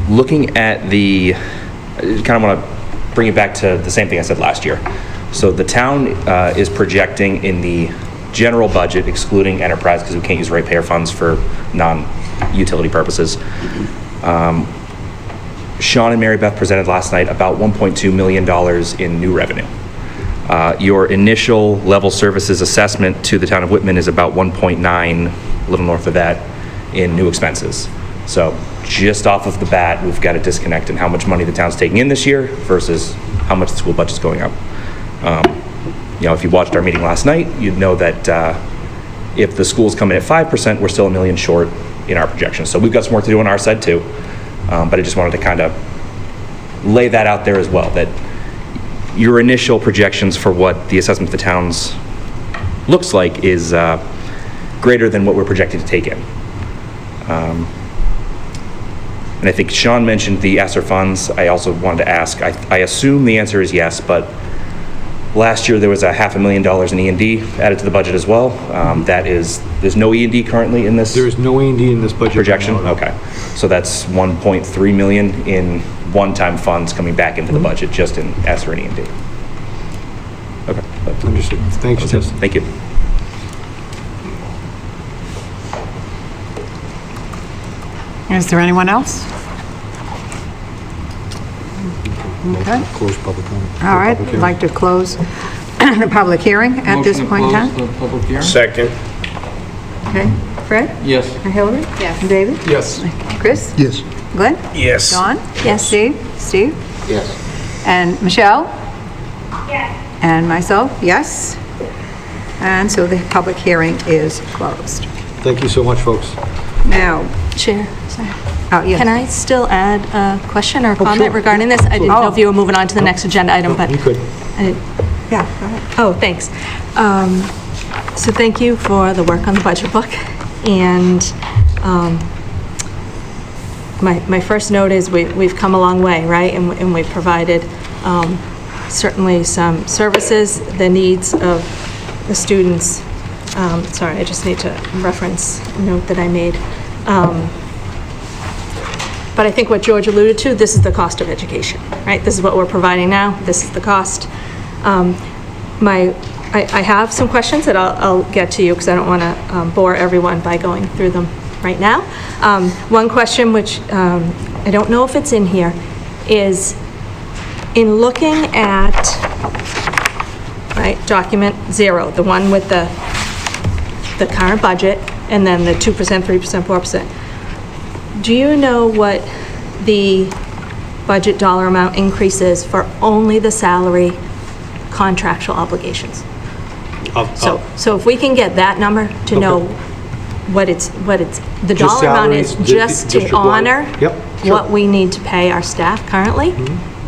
Looking at I kind of want to bring it back to the same thing I said last year. So the town is projecting in the general budget, excluding enterprise, because we can't use ratepayer funds for non-utility purposes. Sean and Mary Beth presented last night about $1.2 million in new revenue. Your initial level services assessment to the town of Whitman is about 1.9, a little north of that, in new expenses. So just off of the bat, we've got a disconnect in how much money the town's taking in this year versus how much the school budget's going up. If you watched our meeting last night, you'd know that if the schools come in at 5%, we're still $1 million short in our projections. So we've got some work to do on our side too. But I just wanted to kind of lay that out there as well, that your initial projections for what the assessment of the towns looks like is greater than what we're projected to take in. And I think Sean mentioned the ESSER funds. I also wanted to ask, I assume the answer is yes, but last year there was a $500,000 in E&D added to the budget as well. There's no E&D currently in this? There is no E&D in this budget. Projection? No. Okay. So that's $1.3 million in one-time funds coming back into the budget, just in ESSER and E&D. Okay. Understood. Thanks, Justin. Thank you. Is there anyone else? Okay. Close public comment. All right, I'd like to close the public hearing at this point in time. Motion to close the public hearing? Second. Okay, Fred? Yes. Hillary? Yes. David? Yes. Chris? Yes. Glenn? Yes. Dawn? Yes. Steve? Steve? Yes. And Michelle? Yes. And myself, yes. And so the public hearing is closed. Thank you so much, folks. Now, Chair, sorry. oh, yes. Can I still add a question or comment sure. regarding this? I didn't know if you were moving on to the next agenda item, but You could. I didn't. Yeah, go ahead. Oh, thanks. So thank you for the work on the budget book. And my first note is we've come a long way, right? And we've provided certainly some services, the needs of the students sorry, I just need to reference a note that I made. But I think what George alluded to, this is the cost of education, right? This is what we're providing now, this is the cost. I have some questions that I'll get to you because I don't want to bore everyone by going through them right now. One question, which I don't know if it's in here, is in looking at, right, document 0, the one with the current budget, and then the 2%, 3%, 4%. Do you know what the budget dollar amount increase is for only the salary contractual obligations? So if we can get that number to know what the dollar amount is, just to honor what we need to pay our staff currently,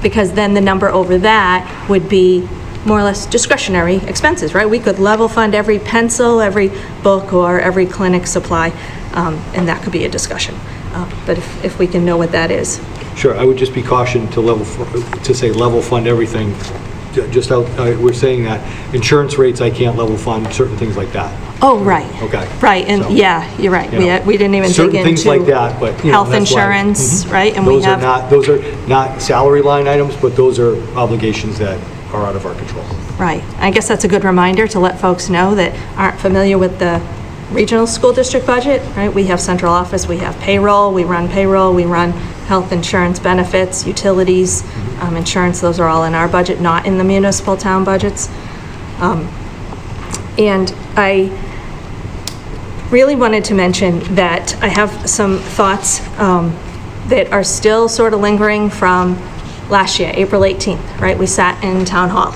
because then the number over that would be more or less discretionary expenses, right? We could level fund every pencil, every book, or every clinic supply, and that could be a discussion. But if we can know what that is. Sure, I would just be cautioned to say level fund everything. Just how we're saying that insurance rates, I can't level fund certain things like that. Oh, right. Okay. Right, and So, yeah, you're right. We didn't even dig certain into things like that, but health that's why- insurance, right? And we Those are have not salary line items, but those are obligations that are out of our control. right. I guess that's a good reminder to let folks know that aren't familiar with the regional school district budget, right? We have central office, we have payroll, we run health insurance, benefits, utilities, insurance, those are all in our budget, not in the municipal town budgets. And I really wanted to mention that I have some thoughts that are still sort of lingering from last year, April 18th, right? We sat in town hall,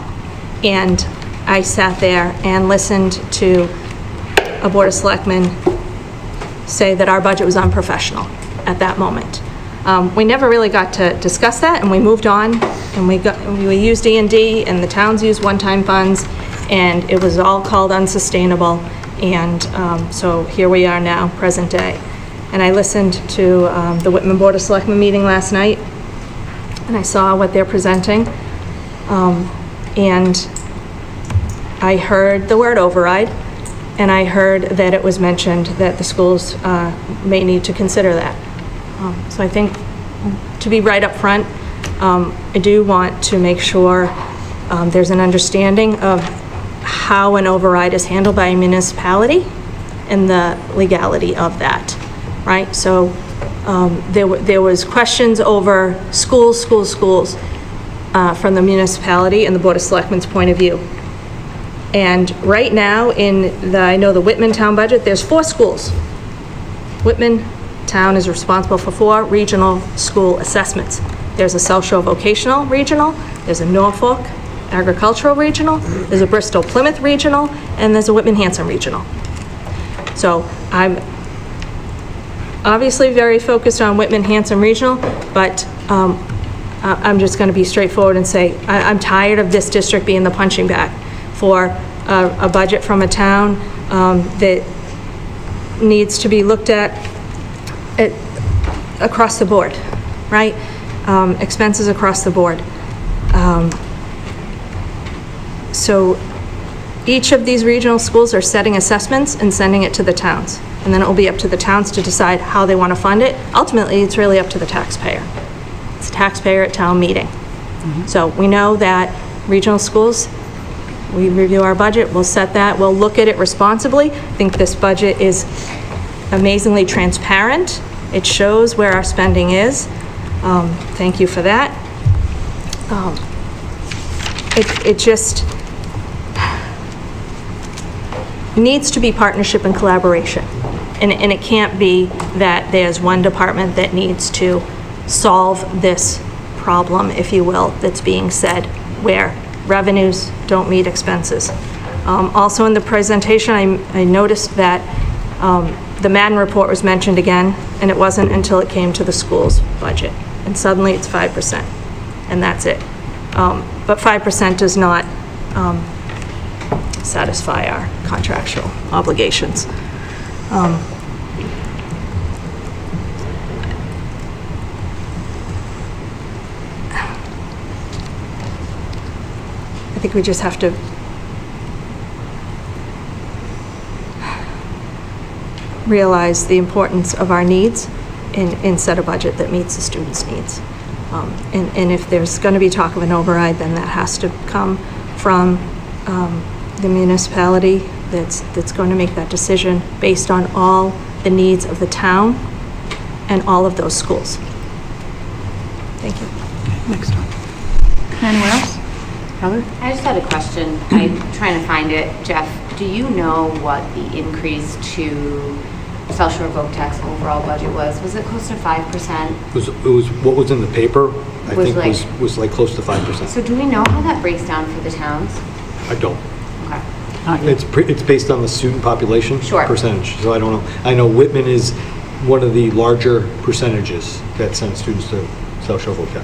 and I sat there and listened to a Board of Selectmen say that our budget was unprofessional at that moment. We never really got to discuss that, and we moved on, and we used E&D, and the towns used one-time funds, and it was all called unsustainable, and so here we are now, present day. And I listened to the Whitman Board of Selectmen meeting last night, and I saw what they're presenting, and I heard the word override, and I heard that it was mentioned that the schools may need to consider that. So I think, to be right up front, I do want to make sure there's an understanding of how an override is handled by a municipality and the legality of that, right? So there was questions over schools from the municipality and the Board of Selectmen's point of view. And right now, I know the Whitman town budget, there's 4 schools. Whitman town is responsible for 4 regional school assessments. There's a South Shore Vocational Regional, there's a Norfolk Agricultural Regional, there's a Bristol Plymouth Regional, and there's a Whitman-Hanson Regional. So I'm obviously very focused on Whitman-Hanson Regional, but I'm just going to be straightforward and say I'm tired of this district being the punching bag for a budget from a town that needs to be looked at across the board, right? Expenses across the board. So each of these regional schools are setting assessments and sending it to the towns. And then it will be up to the towns to decide how they want to fund it. Ultimately, it's really up to the taxpayer. It's taxpayer at town meeting. So we know that regional schools, we review our budget, we'll set that, we'll look at it responsibly. I think this budget is amazingly transparent. It shows where our spending is. Thank you for that. It just needs to be partnership and collaboration. And it can't be that there's one department that needs to solve this problem, if you will, that's being said, where revenues don't meet expenses. Also in the presentation, I noticed that the Madden report was mentioned again, and it wasn't until it came to the school's budget. And suddenly it's 5%, and that's it. But 5% does not satisfy our contractual obligations. I think we just have to realize the importance of our needs and set a budget that meets the students' needs. And if there's going to be talk of an override, then that has to come from the municipality that's going to make that decision based on all the needs of the town and all of those schools. Thank you. Next one. Anyone else? Heather? I just had a question. I'm trying to find it. Jeff, do you know what the increase to South Shore VOCTEC's overall budget was? Was it close to 5%? It was, what was in the paper, I Was think, like- was like close to 5%. So do we know how that breaks down for the towns? I don't. Okay. It's based on the student population Sure. percentage, so I don't know. I know Whitman is one of the larger percentages that send students to South Shore VOCTEC.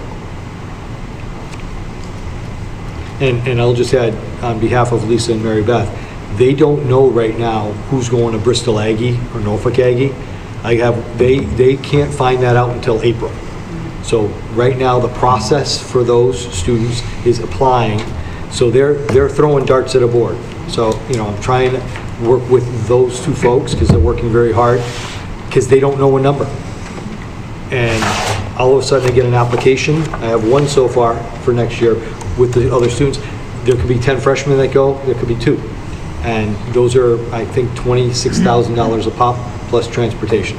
And I'll just add, on behalf of Lisa and Mary Beth, they don't know right now who's going to Bristol Aggie or Norfolk Aggie. They can't find that out until April. So right now, the process for those students is applying, so they're throwing darts at a board. So, I'm trying to work with those two folks, because they're working very hard, because they don't know a number. And all of a sudden, they get an application. I have one so far for next year with the other students. There could be 10 freshmen that go, there could be 2. And those are, I think, $26,000 a pop, plus transportation.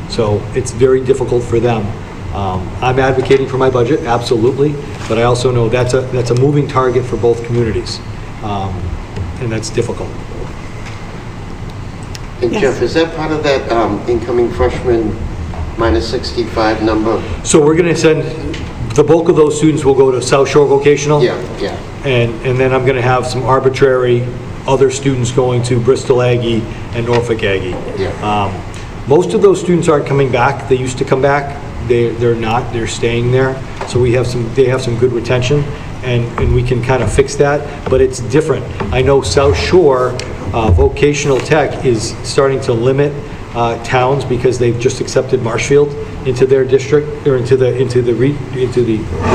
So it's very difficult for them. I'm advocating for my budget, absolutely, but I also know that's a moving target for both communities, and that's difficult. And Jeff, is that part of that incoming freshman minus 65 number? So we're going to send, the bulk of those students will go to South Shore Vocational. Yeah. And then I'm going to have some arbitrary other students going to Bristol Aggie and Norfolk Aggie. Yeah. Most of those students aren't coming back. They used to come back. They're not. They're staying there. So they have some good retention, and we can kind of fix that. But it's different. I know South Shore Vocational Tech is starting to limit towns because they've just accepted Marshfield into their district, or into the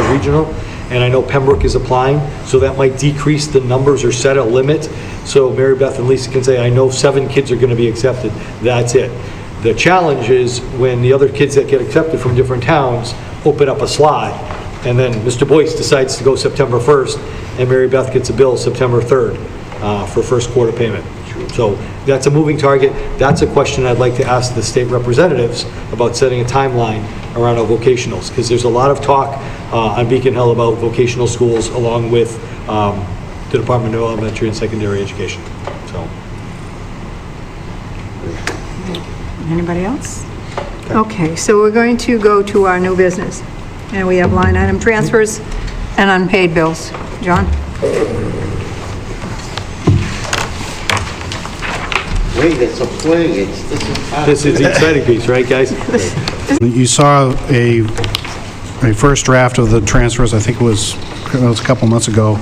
regional. And I know Pembroke is applying, so that might decrease the numbers or set a limit. So Mary Beth and Lisa can say, I know 7 kids are going to be accepted. That's it. The challenge is when the other kids that get accepted from different towns open up a slot, and then Mr. Boyce decides to go September 1st, and Mary Beth gets a bill September 3rd for first quarter payment. So that's a moving target. That's a question I'd like to ask the state representatives about setting a timeline around our vocationals, because there's a lot of talk on Beacon Hill about vocational schools along with the Department of Elementary and Secondary Education. So. Anybody else? Okay, so we're going to go to our new business, and we have line item transfers and unpaid bills. John? Wait, it's a play. This is the exciting piece, right, guys? You saw a first draft of the transfers, I think it was a couple months ago.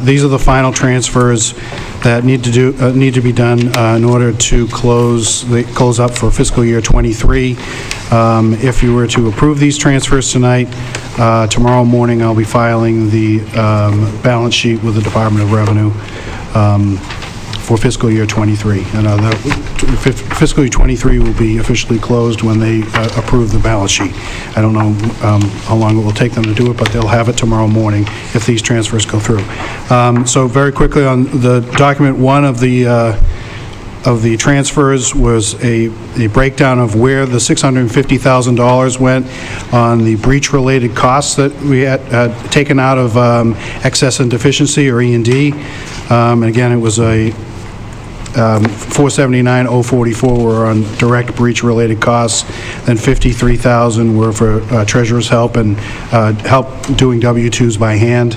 These are the final transfers that need to be done in order to close up for fiscal year '23. If you were to approve these transfers tonight, tomorrow morning I'll be filing the balance sheet with the Department of Revenue for fiscal year '23. And fiscal year '23 will be officially closed when they approve the balance sheet. I don't know how long it will take them to do it, but they'll have it tomorrow morning if these transfers go through. So very quickly on the document 1 of the transfers was a breakdown of where the $650,000 went on the breach-related costs that we had taken out of excess and deficiency, or E&D. And again, it was a 479,044 were on direct breach-related costs, then 53,000 were for treasurer's help and help doing W-2s by hand.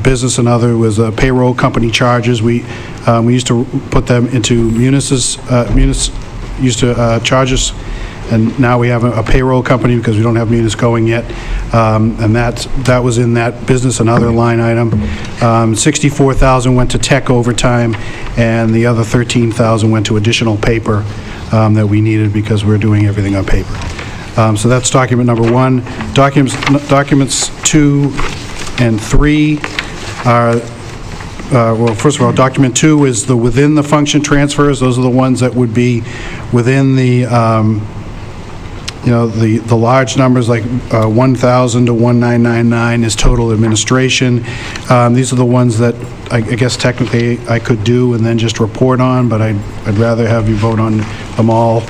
Business and other was payroll company charges. We used to put them into Munis used to charge us, and now we have a payroll company because we don't have Munis going yet, and that was in that business and other line item. 64,000 went to tech overtime, and the other 13,000 went to additional paper that we needed because we're doing everything on paper. So that's document number 1. Documents 2 and 3 are well, first of all, document 2 is the within the function transfers. Those are the ones that would be within the, the large numbers like 1,000 to 1,999 is total administration. These are the ones that I guess technically I could do and then just report on, but I'd rather have you vote on them all.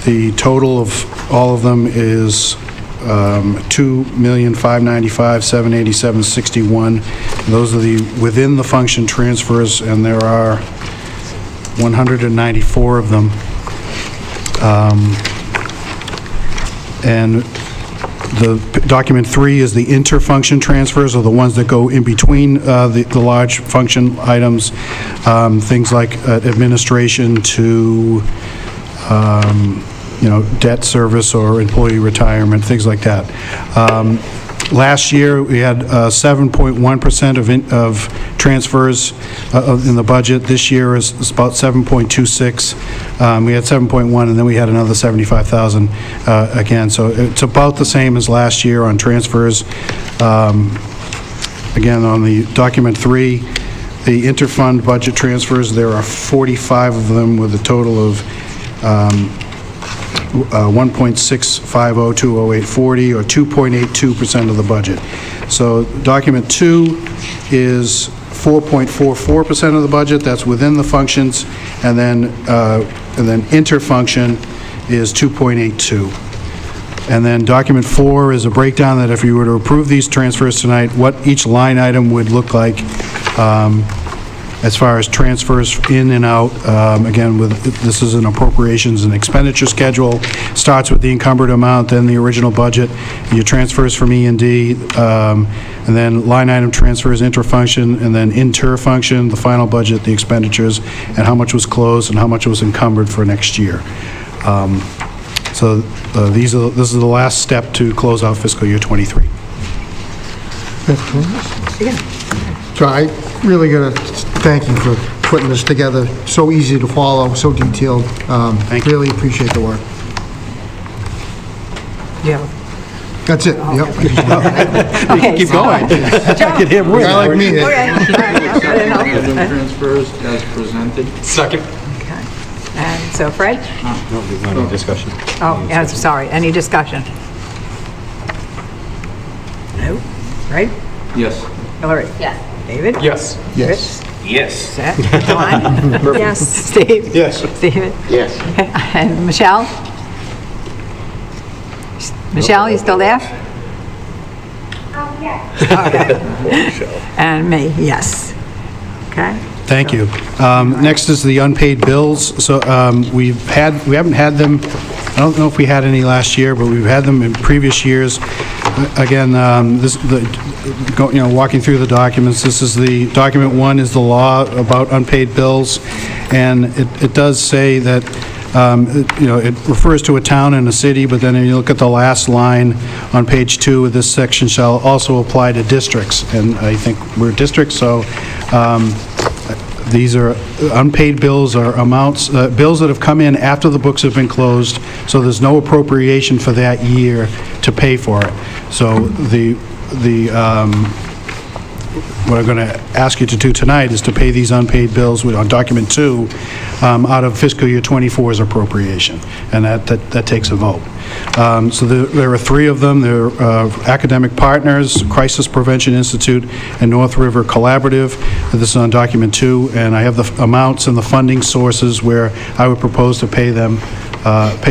The total of all of them is $2,595,787.61. Those are the within the function transfers, and there are 194 of them. And the document 3 is the interfunction transfers, or the ones that go in between the large function items, things like administration to debt service or employee retirement, things like that. Last year, we had 7.1% of transfers in the budget. This year is about 7.26. We had 7.1, and then we had another 75,000 again. So it's about the same as last year on transfers. Again, on the document 3, the interfund budget transfers, there are 45 of them with a total of 1.6502084, or 2.82% of the budget. So document 2 is 4.44% of the budget. That's within the functions, and then interfunction is 2.82. And then document 4 is a breakdown that if you were to approve these transfers tonight, what each line item would look like as far as transfers in and out. Again, this is an appropriations and expenditure schedule. Starts with the encumbered amount, then the original budget, your transfers from E&D, and then line item transfers, interfunction, and then interfunction, the final budget, the expenditures, and how much was closed and how much was encumbered for next year. So this is the last step to close out fiscal year '23. So I really got to thank you for putting this together. So easy to follow, so detailed. Thank you. Really appreciate the work. Yeah. That's it. Yep. Okay. Keep going. I can hear more. Guy like me. Okay. All right. I didn't know. Item transfers as presented. Second. Okay. And so Fred? No discussion. Oh, yeah, sorry. Any discussion? No? Right? Yes. Hillary? Yes. David? Yes. Yes. Yes. Set? John? Yes. Steve? Yes. Steven? Yes. Okay. And Michelle? Michelle, you still there? Yes. Okay. And me, yes. Okay. Thank you. Next is the unpaid bills. So we haven't had them, I don't know if we had any last year, but we've had them in previous years. Again, walking through the documents, this is the, document 1 is the law about unpaid bills, and it does say that, it refers to a town and a city, but then if you look at the last line on page 2, this section shall also apply to districts, and I think we're districts, so these are unpaid bills, or amounts, bills that have come in after the books have been closed, so there's no appropriation for that year to pay for it. So what I'm going to ask you to do tonight is to pay these unpaid bills on document 2 out of fiscal year '24's appropriation, and that takes a vote. So there are 3 of them. They're Academic Partners, Crisis Prevention Institute, and North River Collaborative. This is on document 2, and I have the amounts and the funding sources where I would propose to pay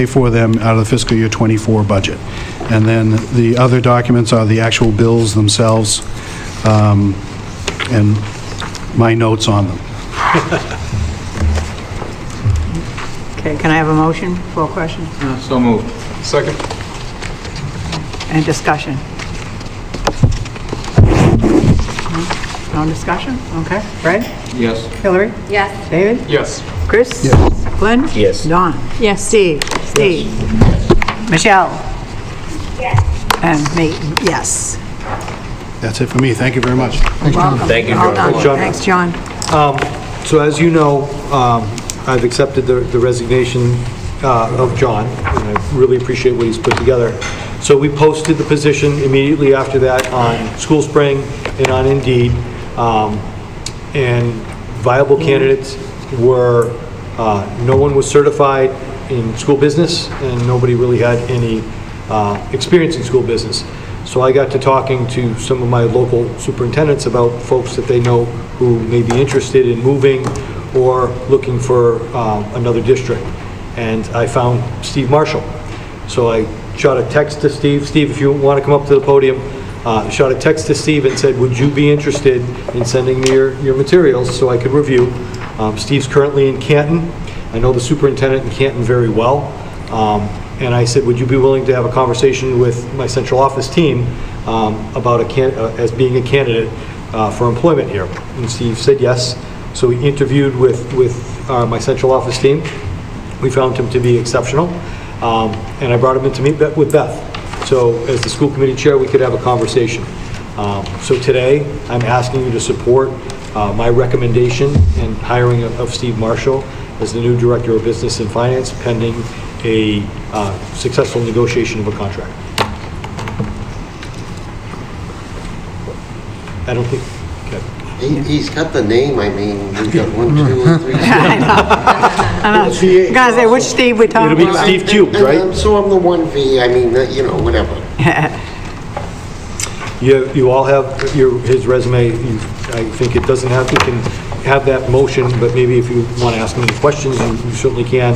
for them out of the fiscal year '24 budget. And then the other documents are the actual bills themselves, and my notes on them. Okay, can I have a motion for questions So moved. Second. and discussion? No discussion? Okay. Fred? Yes. Hillary? Yes. David? Yes. Chris? Yes. Glenn? Yes. Don? Yes. Steve? Michelle? Yes. And me, yes. That's it for me. Thank you very much. Welcome. Thank you, Well John. done. John. Thanks, John. So as you know, I've accepted the resignation of John and I really appreciate what he's put together. So we posted the position immediately after that on SchoolSpring and on Indeed, and viable candidates were, no one was certified in school business, and nobody really had any experience in school business. So I got to talking to some of my local superintendents about folks that they know who may be interested in moving or looking for another district. And I found Steve Marshall. So I shot a text to Steve. Steve, if you want to come up to the podium, shot a text to Steve and said, would you be interested in sending me your materials so I could review? Steve's currently in Canton. I know the superintendent in Canton very well. And I said, would you be willing to have a conversation with my central office team about as being a candidate for employment here? And Steve said yes. So we interviewed with my central office team. We found him to be exceptional. And I brought him in to meet with Beth. So as the school committee chair, we could have a conversation. So today, I'm asking you to support my recommendation and hiring of Steve Marshall as the new Director of Business and Finance, pending a successful negotiation of a contract. I don't think, okay. He's got the name, I mean, we've got 1, 2, and 3. I know. I'm going to say, which Steve we talking It'll be about? Steve Cubed, right? So I'm the 1V, I mean, you know, whatever. You all have his resume. I think it doesn't have, you can have that motion, but maybe if you want to ask him any questions, you certainly can.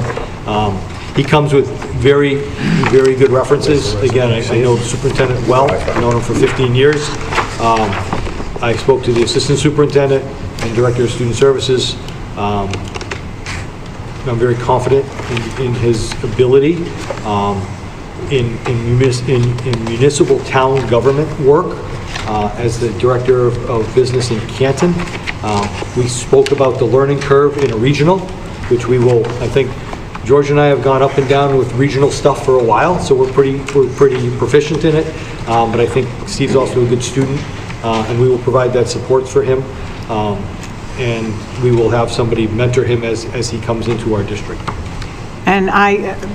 He comes with very, very good references. Again, I know the superintendent well. I've known him for 15 years. I spoke to the assistant superintendent and director of student services. I'm very confident in his ability in municipal town government work as the director of business in Canton. We spoke about the learning curve in a regional, which we will, I think, George and I have gone up and down with regional stuff for a while, so we're pretty proficient in it. But I think Steve's also a good student, and we will provide that support for him. And we will have somebody mentor him as he comes into our district. And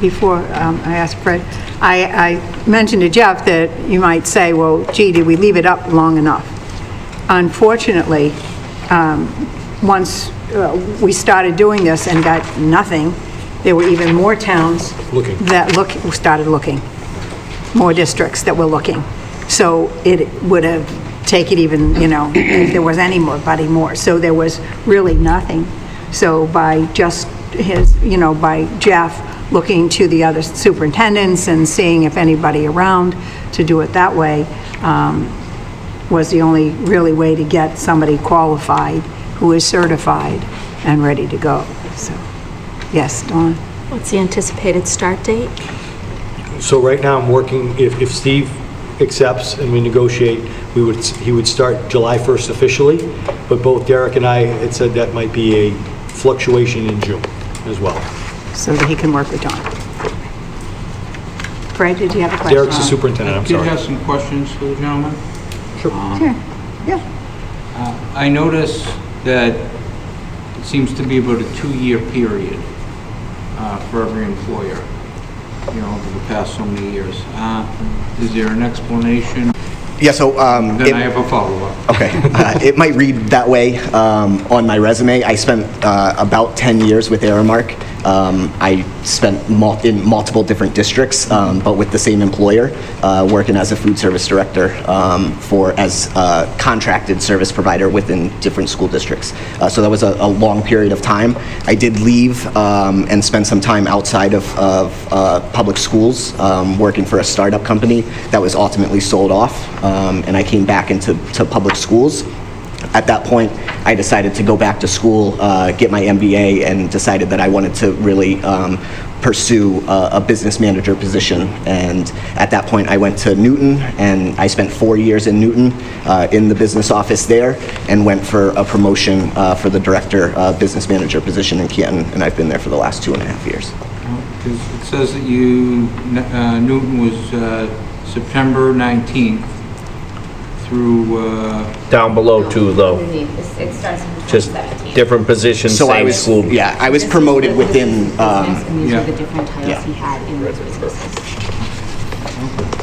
before I ask Fred, I mentioned to Jeff that you might say, well, gee, did we leave it up long enough? Unfortunately, once we started doing this and got nothing, there were even more towns that started looking, more districts that were looking. So it would have taken even, if there was anybody more. So there was really nothing. So by just by Jeff looking to the other superintendents and seeing if anybody around to do it that way was the only really way to get somebody qualified who is certified and ready to go. So, yes, Dawn? What's the anticipated start date? So right now I'm working, if Steve accepts and we negotiate, he would start July 1st officially, but both Derek and I had said that might be a fluctuation in June as well. So that he can work with Dawn. Fred, did you have a question? Derek's the superintendent, I'm Did sorry. have some questions for the gentleman? Sure. Yeah. I notice that it seems to be about a 2-year period for every employer, over the past so many years. Is there an explanation? Yeah, so... Then I have a follow-up. Okay. It might read that way on my resume. I spent about 10 years with Aramark. I spent in multiple different districts, but with the same employer, working as a food service director as a contracted service provider within different school districts. So that was a long period of time. I did leave and spend some time outside of public schools, working for a startup company that was ultimately sold off, and I came back into public schools. At that point, I decided to go back to school, get my MBA, and decided that I wanted to really pursue a business manager position. And at that point, I went to Newton, and I spent 4 years in Newton in the business office there, and went for a promotion for the director business manager position in Canton, and I've been there for the last 2.5 years. It says that Newton was September 19th through, Down below too, though. It starts in Just 2017. different positions, So I same was, school. yeah, I was promoted within, And these yeah. are the different titles he had in those businesses.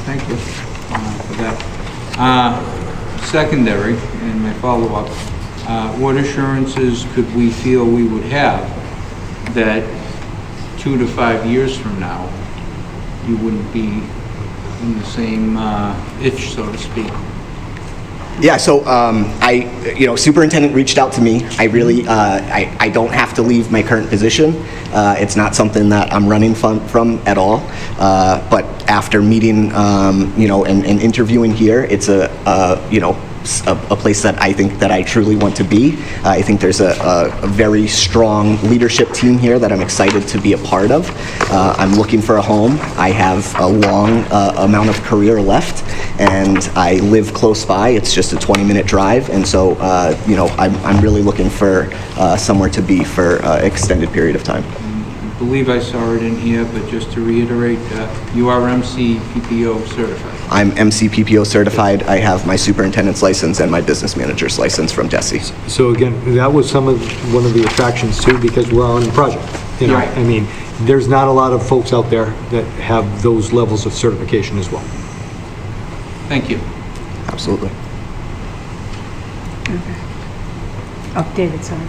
thank you for that. Secondary, and my follow-up, what assurances could we feel we would have that 2 to 5 years from now, you wouldn't be in the same itch, so to speak? yeah, so superintendent reached out to me. I really, I don't have to leave my current position. It's not something that I'm running from at all. But after meeting, and interviewing here, it's a place that I think that I truly want to be. I think there's a very strong leadership team here that I'm excited to be a part of. I'm looking for a home. I have a long amount of career left, and I live close by. It's just a 20-minute drive, and so I'm really looking for somewhere to be for an extended period of time. I believe I saw it in here, but just to reiterate, you are MCPPO certified. I'm MCPPO certified. I have my superintendent's license and my business manager's license from DESE. So again, that was one of the attractions too, because we're on the project. Right. I mean, there's not a lot of folks out there that have those levels of certification as well. Thank you. Absolutely. Oh, David, sorry.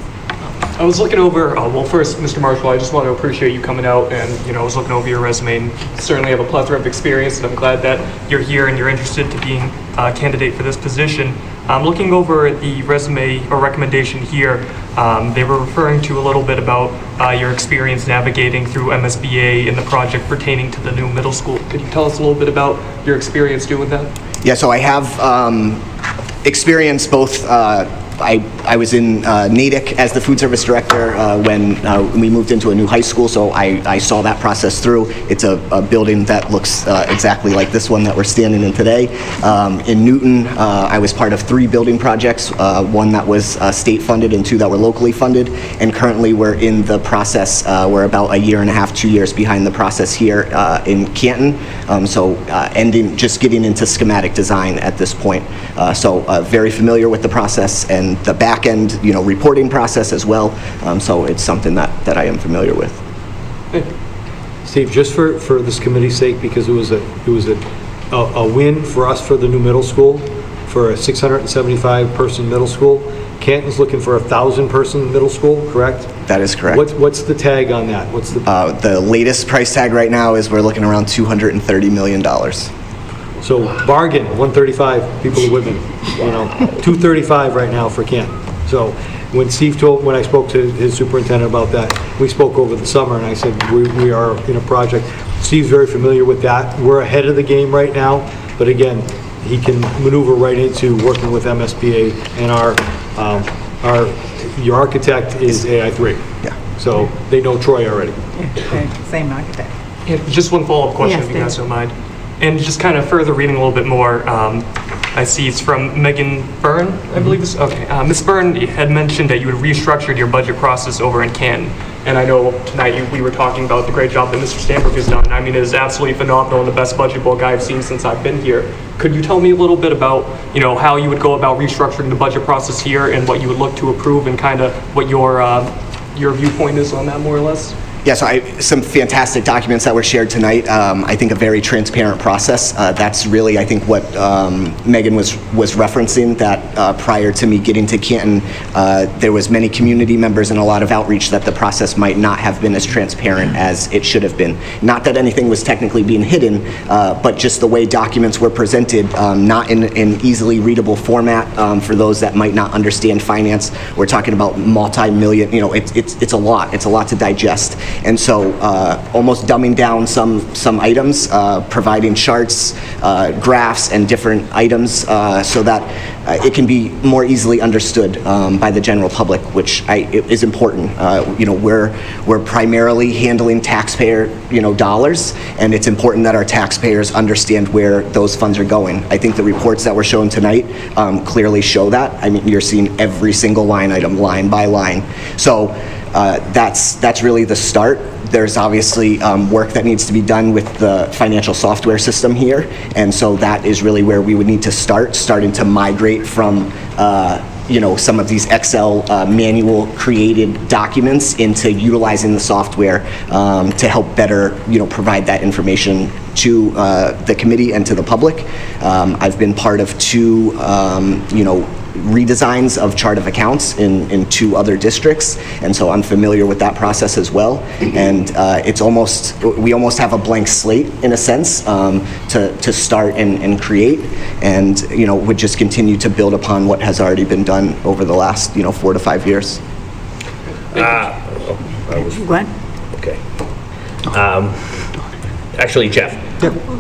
I was looking over, well, first, Mr. Marshall, I just want to appreciate you coming out and, I was looking over your resume and certainly have a plethora of experience, and I'm glad that you're here and you're interested to being a candidate for this position. Looking over the resume or recommendation here, they were referring to a little bit about your experience navigating through MSBA and the project pertaining to the new middle school. Could you tell us a little bit about your experience doing that? Yeah, so I have experience both. I was in Natick as the food service director when we moved into a new high school, so I saw that process through. It's a building that looks exactly like this one that we're standing in today. In Newton, I was part of 3 building projects, one that was state funded and 2 that were locally funded, and currently we're in the process, we're about a year and a half, 2 years behind the process here in Canton, just getting into schematic design at this point. So very familiar with the process and the back end, reporting process as well. So it's something that I am familiar with. Steve, just for this committee's sake, because it was a win for us for the new middle school, for a 675-person middle school. Canton's looking for a 1,000-person middle school, correct? That is correct. What's the tag on that? What's the latest price tag right now is we're looking around $230 million. So bargain, 135, people of Whitman, 235 right now for Canton. So when I spoke to his superintendent about that, we spoke over the summer, and I said, we are in a project. Steve's very familiar with that. We're ahead of the game right now, but again, he can maneuver right into working with MSBA, and your architect is AI3. Yeah. So they know Troy already. Same architect. Yeah, just one follow-up question, Yes, if you guys Dave. don't mind. And just kind of further reading a little bit more, I see it's from Megan Byrne, I believe this. Okay, Ms. Byrne had mentioned that you had restructured your budget process over in Canton. And I know tonight we were talking about the great job that Mr. Stanbrook has done. I mean, it is absolutely phenomenal and the best budget book I've seen since I've been here. Could you tell me a little bit about, how you would go about restructuring the budget process here and what you would look to approve and kind of what your viewpoint is on that, more or less? Yeah, so some fantastic documents that were shared tonight. I think a very transparent process. That's really, I think, what Megan was referencing, that prior to me getting to Canton, there was many community members and a lot of outreach that the process might not have been as transparent as it should have been. Not that anything was technically being hidden, but just the way documents were presented, not in an easily readable format for those that might not understand finance. We're talking about multi-million, it's a lot. It's a lot to digest. And so almost dumbing down some items, providing charts, graphs, and different items so that it can be more easily understood by the general public, which is important. We're primarily handling taxpayer dollars, and it's important that our taxpayers understand where those funds are going. I think the reports that were shown tonight clearly show that. I mean, you're seeing every single line item, line by line. So that's really the start. There's obviously work that needs to be done with the financial software system here, and so that is really where we would need to starting to migrate from some of these Excel manual created documents into utilizing the software to help better provide that information to the committee and to the public. I've been part of two redesigns of chart of accounts in two other districts, and so I'm familiar with that process as well. And we almost have a blank slate in a sense to start and create, and would just continue to build upon what has already been done over the last 4 to 5 years. Go ahead. Okay. Actually, Jeff,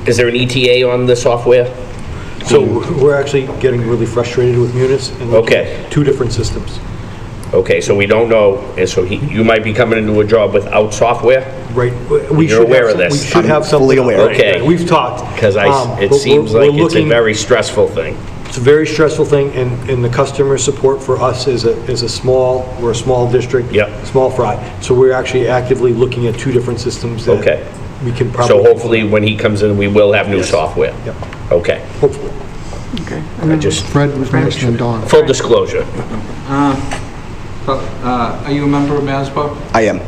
is there an ETA on the software? So we're actually getting really frustrated with Munis and looking at two different systems. Okay, so we don't know, and so you might be coming into a job without software? Right. You're aware of this? We should have something. Fully aware. Okay. We've talked. Because it seems like it's a very stressful thing. It's a very stressful thing, and the customer support for us we're a small district, small fry. So we're actually actively looking at two different systems that we can probably. So hopefully when he comes in, we will have new software? Yep. Okay. Hopefully. Okay. Fred was mentioning Dawn. Full disclosure. Are you a member of MASBA? I am.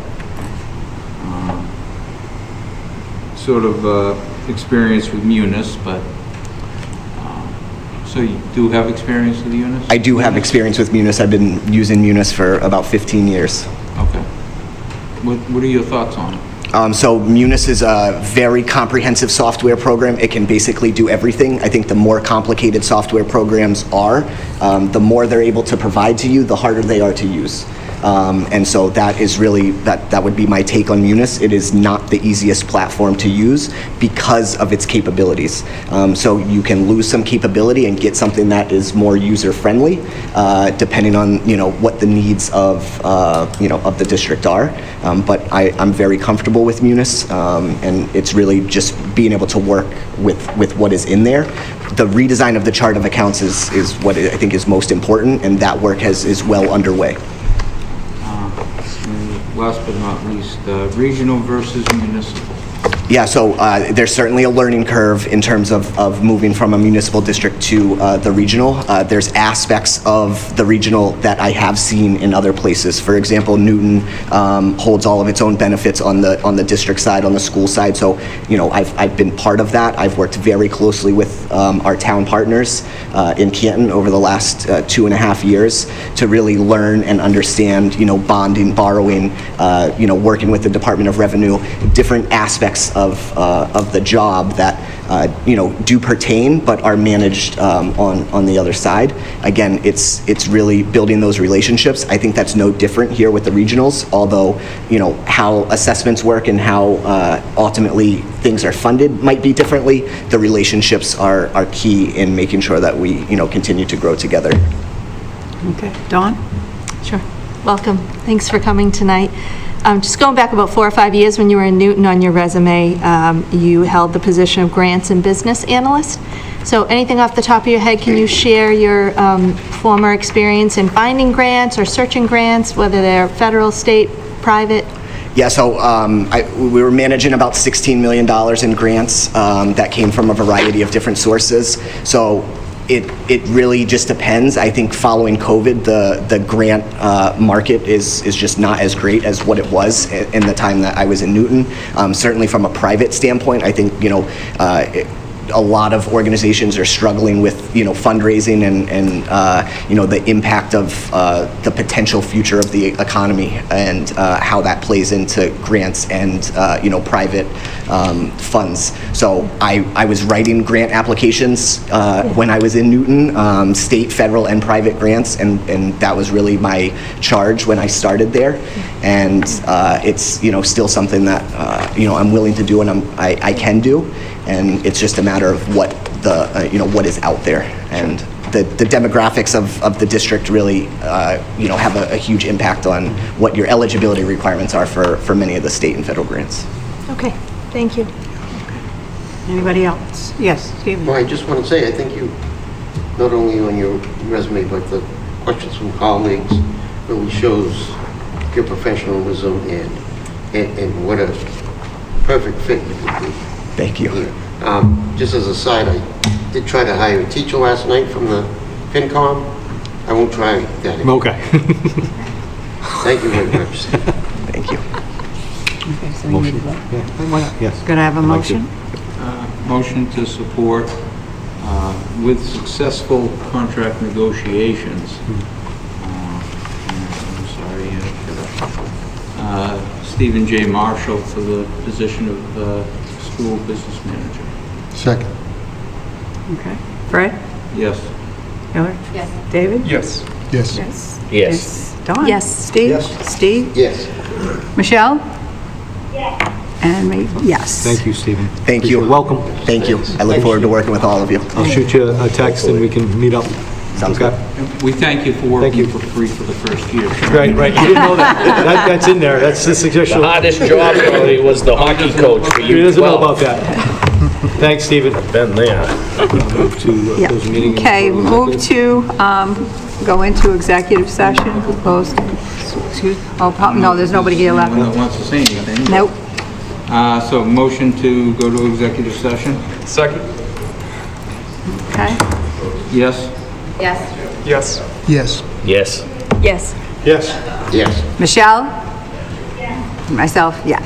Sort of experience with Munis, but, so you do have experience with Munis? I do have experience with Munis. I've been using Munis for about 15 years. Okay. What are your thoughts on it? So Munis is a very comprehensive software program. It can basically do everything. I think the more complicated software programs are, the more they're able to provide to you, the harder they are to use. And so that is really, that would be my take on Munis. It is not the easiest platform to use because of its capabilities. So you can lose some capability and get something that is more user-friendly, depending on, what the needs of the district are. But I'm very comfortable with Munis, and it's really just being able to work with what is in there. The redesign of the chart of accounts is what I think is most important, and that work is well underway. Last but not least, regional versus municipal. Yeah, so there's certainly a learning curve in terms of moving from a municipal district to the regional. There's aspects of the regional that I have seen in other places. For example, Newton holds all of its own benefits on the district side, on the school side. So, I've been part of that. I've worked very closely with our town partners in Canton over the last 2.5 years to really learn and understand, bonding, borrowing, working with the Department of Revenue, different aspects of the job that do pertain but are managed on the other side. Again, it's really building those relationships. I think that's no different here with the regionals, although how assessments work and how ultimately things are funded might be differently. The relationships are key in making sure that we continue to grow together. Okay. Dawn? Sure. Welcome. Thanks for coming tonight. Just going back about 4 or 5 years when you were in Newton on your resume, you held the position of grants and business analyst. So anything off the top of your head, can you share your former experience in finding grants or searching grants, whether they're federal, state, private? Yeah, so we were managing about $16 million in grants that came from a variety of different sources. So it really just depends. I think following COVID, the grant market is just not as great as what it was in the time that I was in Newton. Certainly from a private standpoint, I think, a lot of organizations are struggling with, fundraising and the impact of the potential future of the economy and how that plays into grants and, private funds. So I was writing grant applications when I was in Newton, state, federal, and private grants, and that was really my charge when I started there. And it's, still something that, I'm willing to do and I can do. And it's just a matter of what what is out there, and the demographics of the district really have a huge impact on what your eligibility requirements are for many of the state and federal grants. Okay, thank you. Anybody else? Yes, Stephen. Well, I just want to say, I think you, not only on your resume, but the questions from colleagues really shows your professionalism and what a perfect fit you would be. Thank you. Here. Just as a side, I did try to hire a teacher last night from the FinCom. I won't try that again. Okay. Thank you very much. Thank you. Okay, so we need to vote. Yeah, why not? Yes. Could I have a I'd like to. motion? Motion to support with successful contract negotiations. I'm sorry, Stephen J. Marshall for the position of school business manager. Second. Okay. Fred? Yes. Hillary? Yes. David? Yes. Yes. Yes. Yes. Dawn? Yes. Steve? Yes. Steve? Yes. Michelle? Yes. And me, yes. Thank you, Stephen. Thank you. Appreciate it. Welcome. Thank you. I look forward to working with all of you. I'll shoot you a text and we can meet up. Sounds Okay? good. We thank you for Thank you. working for free for the first year. Right, right. You didn't know that. That's in there. That's the The suggestion. hardest job probably was the hockey coach for He you doesn't know 12. about that. Thanks, Stephen. Been there. Move to Yeah. close the meeting. Okay, move to go into executive session, closed, excuse, no, there's nobody here left. Anyone that wants to say anything? Nope. So motion to go to executive session? Second? Okay. Yes? Yes. Yes. Yes. Yes. Yes. Yes. Yes. Michelle? Yes. Myself, yeah.